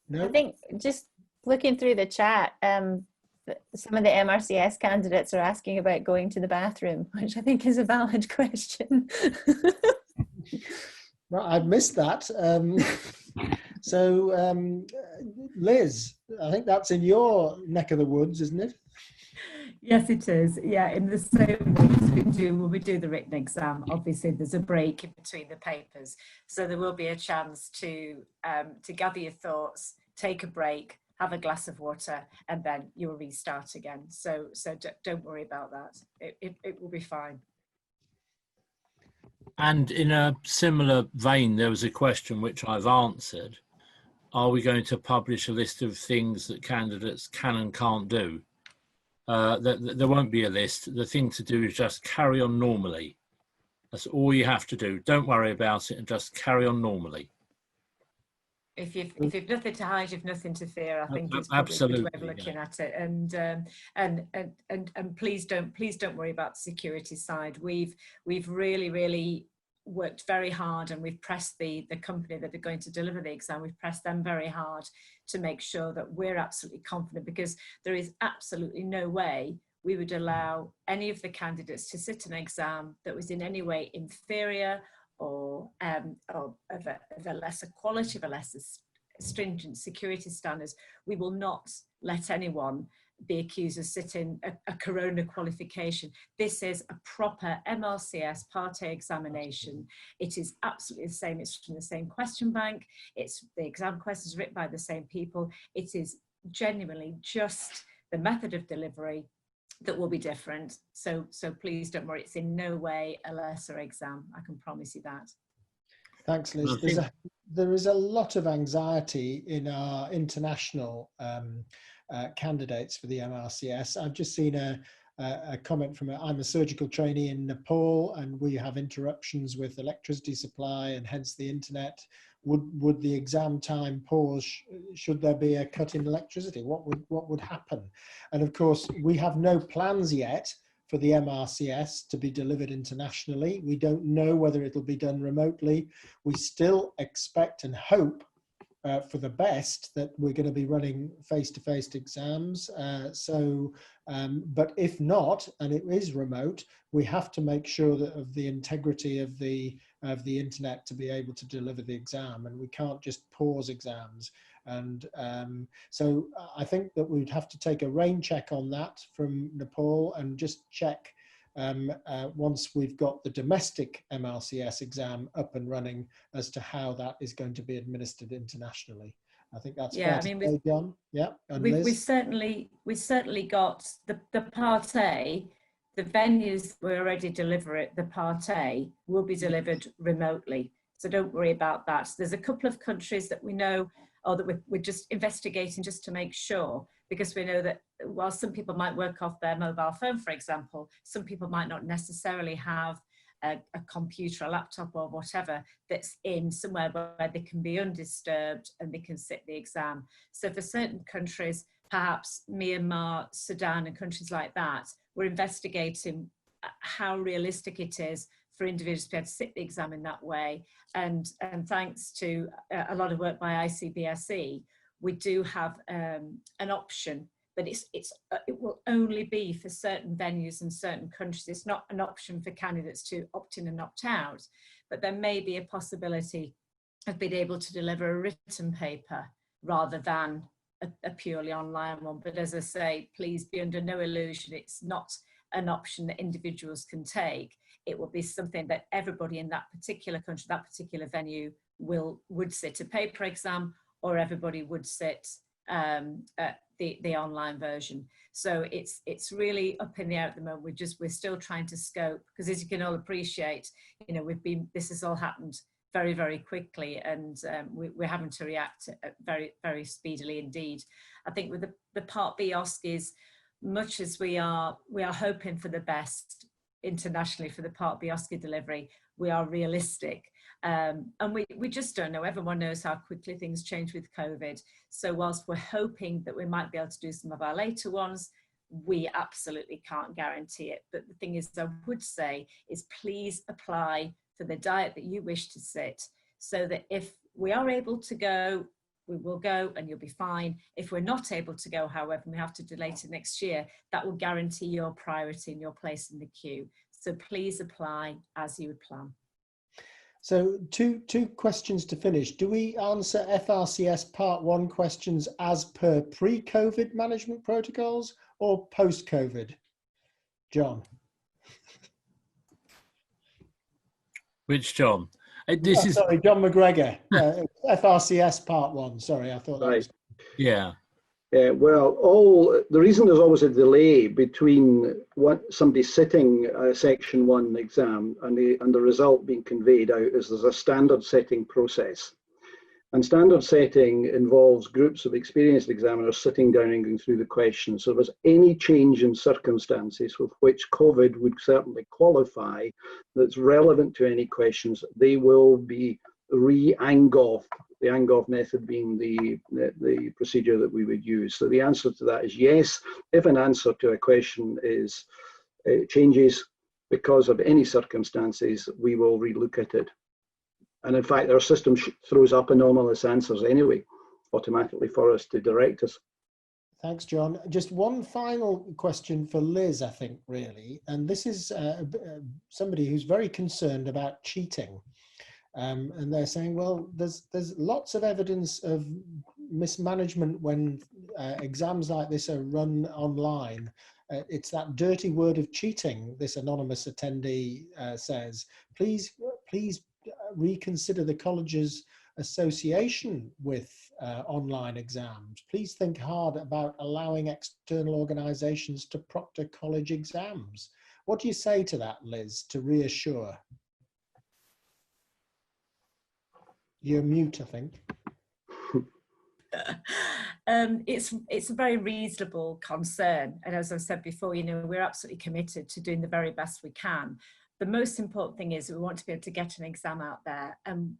No? I think just looking through the chat, some of the MRCS candidates are asking about going to the bathroom, which I think is a valid question. Well, I've missed that. So, Liz, I think that's in your neck of the woods, isn't it? Yes, it is. Yeah, in the same weeks when we do the written exam, obviously there's a break in between the papers, so there will be a chance to gather your thoughts, take a break, have a glass of water, and then you'll restart again. So don't worry about that. It will be fine. And in a similar vein, there was a question which I've answered. Are we going to publish a list of things that candidates can and can't do? There won't be a list. The thing to do is just carry on normally. That's all you have to do. Don't worry about it and just carry on normally. If you've nothing to hide, you've nothing to fear. I think it's absolutely a good way of looking at it. And please don't worry about the security side. We've really worked very hard, and we've pressed the company that are going to deliver the exam. We've pressed them very hard to make sure that we're absolutely confident, because there is absolutely no way we would allow any of the candidates to sit an exam that was in any way inferior or of a lesser quality, of a lesser stringent security standards. We will not let anyone be accused of sitting a corona qualification. This is a proper MRCS Part A examination. It is absolutely the same. It's from the same question bank. It's the exam questions written by the same people. It is genuinely just the method of delivery that will be different. So please don't worry. It's in no way a lesser exam. I can promise you that. Thanks, Liz. There is a lot of anxiety in our international candidates for the MRCS. I've just seen a comment from I'm a surgical trainee in Nepal, and we have interruptions with electricity supply and hence the internet. Would the exam time pause? Should there be a cut in electricity? What would happen? And of course, we have no plans yet for the MRCS to be delivered internationally. We don't know whether it'll be done remotely. We still expect and hope for the best that we're going to be running face-to-face exams. But if not, and it is remote, we have to make sure that of the integrity of the internet to be able to deliver the exam, and we can't just pause exams. And so I think that we'd have to take a rain check on that from Nepal and just check once we've got the domestic MRCS exam up and running as to how that is going to be administered internationally. I think that's fair to say, John. Yeah, and Liz? We certainly got the Part A. The venues we already deliver it, the Part A, will be delivered remotely. So don't worry about that. There's a couple of countries that we know, or that we're just investigating just to make sure, because we know that while some people might work off their mobile phone, for example, some people might not necessarily have a computer, a laptop or whatever that's in somewhere where they can be undisturbed and they can sit the exam. So for certain countries, perhaps Myanmar, Sudan and countries like that, we're investigating how realistic it is for individuals to be able to sit the exam in that way. And thanks to a lot of work by ICBSE, we do have an option, but it will only be for certain venues and certain countries. It's not an option for candidates to opt in and opt out, but there may be a possibility of being able to deliver a written paper rather than a purely online one. But as I say, please be under no illusion, it's not an option that individuals can take. It will be something that everybody in that particular country, that particular venue would sit a paper exam, or everybody would sit the online version. So it's really up in the air at the moment. We're still trying to scope, because as you can all appreciate, you know, this has all happened very, very quickly, and we're having to react very, very speedily indeed. I think with the Part B OSCEs, much as we are hoping for the best internationally for the Part B OSCE delivery, we are realistic. And we just don't know. Everyone knows how quickly things change with COVID. So whilst we're hoping that we might be able to do some of our later ones, we absolutely can't guarantee it. But the thing is, I would say, is please apply for the diet that you wish to sit, so that if we are able to go, we will go and you'll be fine. If we're not able to go, however, and we have to delay to next year, that will guarantee your priority and your place in the queue. So please apply as you would plan. So two questions to finish. Do we answer FRCS Part 1 questions as per pre-COVID management protocols or post-COVID? John? Which John? Sorry, John McGregor. FRCS Part 1. Sorry, I thought that was... Yeah. Well, the reason there's always a delay between somebody sitting a Section 1 exam and the result being conveyed out is there's a standard setting process. And standard setting involves groups of experienced examiners sitting down and going through the questions. So if there's any change in circumstances with which COVID would certainly qualify that's relevant to any questions, they will be re-Angoffed, the Angoff method being the procedure that we would use. So the answer to that is yes. If an answer to a question changes because of any circumstances, we will relook at it. And in fact, our system throws up anomalous answers anyway, automatically for us to direct us. Thanks, John. Just one final question for Liz, I think, really. And this is somebody who's very concerned about cheating. And they're saying, well, there's lots of evidence of mismanagement when exams like this are run online. It's that dirty word of cheating, this anonymous attendee says. Please reconsider the college's association with online exams. Please think hard about allowing external organisations to proctor college exams. What do you say to that, Liz, to reassure? You're mute, I think. It's a very reasonable concern, and as I've said before, you know, we're absolutely committed to doing the very best we can. The most important thing is we want to be able to get an exam out there, and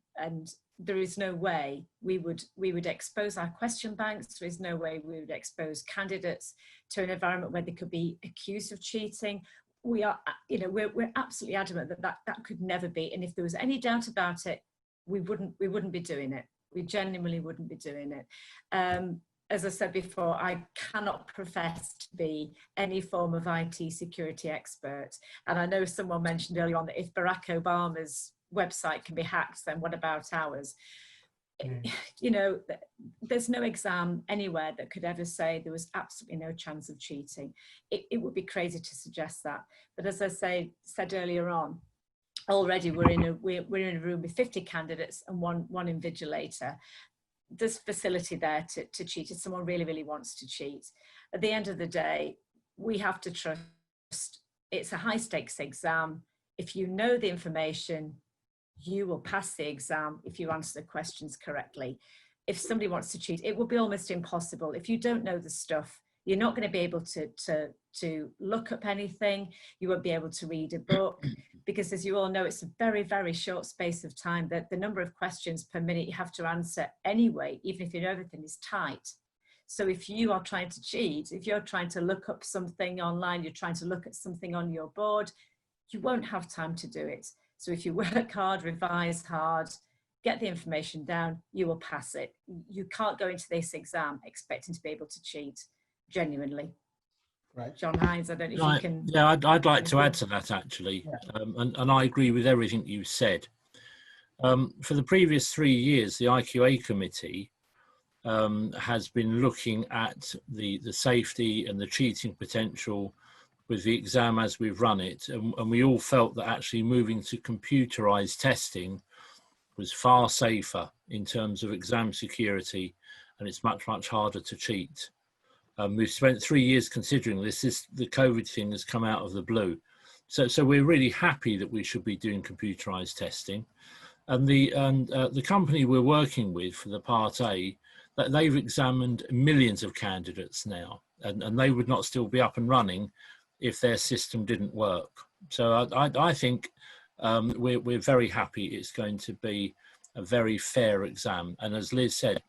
there is no way we would expose our question banks. There is no way we would expose candidates to an environment where they could be accused of cheating. We are, you know, we're absolutely adamant that could never be, and if there was any doubt about it, we wouldn't be doing it. We genuinely wouldn't be doing it. As I said before, I cannot profess to be any form of IT security expert. And I know someone mentioned earlier on that if Barack Obama's website can be hacked, then what about ours? you know, there's no exam anywhere that could ever say there was absolutely no chance of cheating. It would be crazy to suggest that. But as I said earlier on, already we're in a room with 50 candidates and one invigilator. There's facility there to cheat if someone really wants to cheat. At the end of the day, we have to trust it's a high stakes exam. If you know the information, you will pass the exam if you answer the questions correctly. If somebody wants to cheat, it will be almost impossible. If you don't know the stuff, you're not going to be able to look up anything. You won't be able to read a book, because as you all know, it's a very short space of time that the number of questions per minute you have to answer anyway, even if you know everything, is tight. So if you are trying to cheat, if you're trying to look up something online, you're trying to look at something on your board, you won't have time to do it. So if you work hard, revise hard, get the information down, you will pass it. You can't go into this exam expecting to be able to cheat, genuinely. Right. John Hines, I don't know if you can... Yeah, I'd like to add to that, actually. Yeah. And I agree with everything you said. For the previous 3 years, the IQA committee has been looking at the safety and the cheating potential with the exam as we've run it, and we all felt that actually moving to computerized testing was far safer in terms of exam security, and it's much harder to cheat. We've spent 3 years considering this. The COVID thing has come out of the blue, so we're really happy that we should be doing computerized testing. And the company we're working with for the Part A, that they've examined millions of candidates now, and they would not still be up and running if their system didn't work. So I think we're very happy it's going to be a very fair exam. And as Liz said,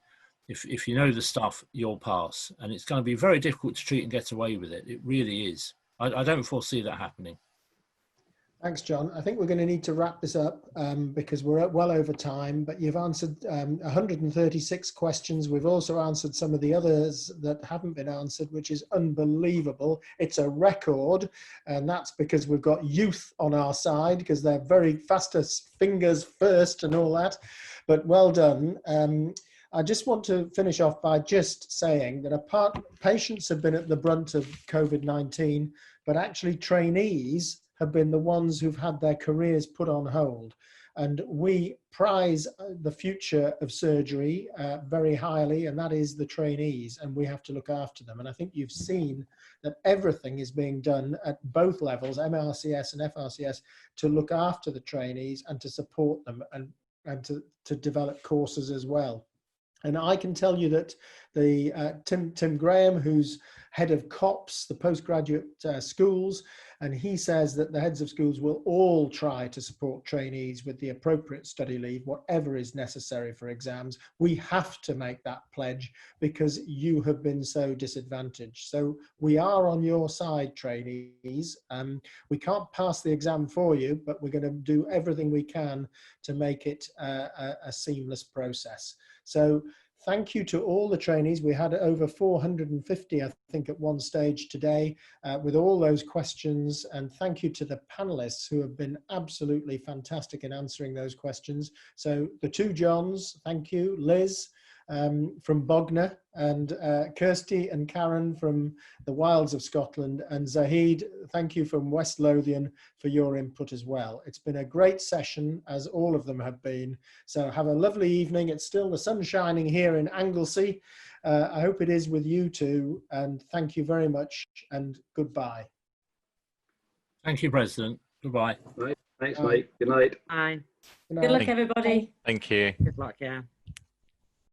if you know the stuff, you'll pass. And it's going to be very difficult to cheat and get away with it. It really is. I don't foresee that happening. Thanks, John. I think we're going to need to wrap this up because we're well over time, but you've answered 136 questions. We've also answered some of the others that haven't been answered, which is unbelievable. It's a record, and that's because we've got youth on our side, because they're very fastest fingers first and all that, but well done. I just want to finish off by just saying that patients have been at the brunt of COVID-19, but actually trainees have been the ones who've had their careers put on hold. And we prize the future of surgery very highly, and that is the trainees, and we have to look after them. And I think you've seen that everything is being done at both levels, MRCS and FRCS, to look after the trainees and to support them and to develop courses as well. And I can tell you that the Tim Graham, who's head of COPS, the postgraduate schools, and he says that the heads of schools will all try to support trainees with the appropriate study leave, whatever is necessary for exams. We have to make that pledge because you have been so disadvantaged. So we are on your side, trainees. We can't pass the exam for you, but we're going to do everything we can to make it a seamless process. So thank you to all the trainees. We had over 450, I think, at one stage today with all those questions. And thank you to the panelists who have been absolutely fantastic in answering those questions. So the two Johns, thank you. Liz from Bognor, and Kirsty and Karen from the wilds of Scotland, and Zahid, thank you from West Lothian for your input as well. It's been a great session, as all of them have been. So have a lovely evening. It's still the sun shining here in Anglesey. I hope it is with you too, and thank you very much, and goodbye. Thank you, President. Goodbye. Right. Thanks, Mike. Good night. Bye. Good night. Good luck, everybody. Thank you. Good luck, yeah.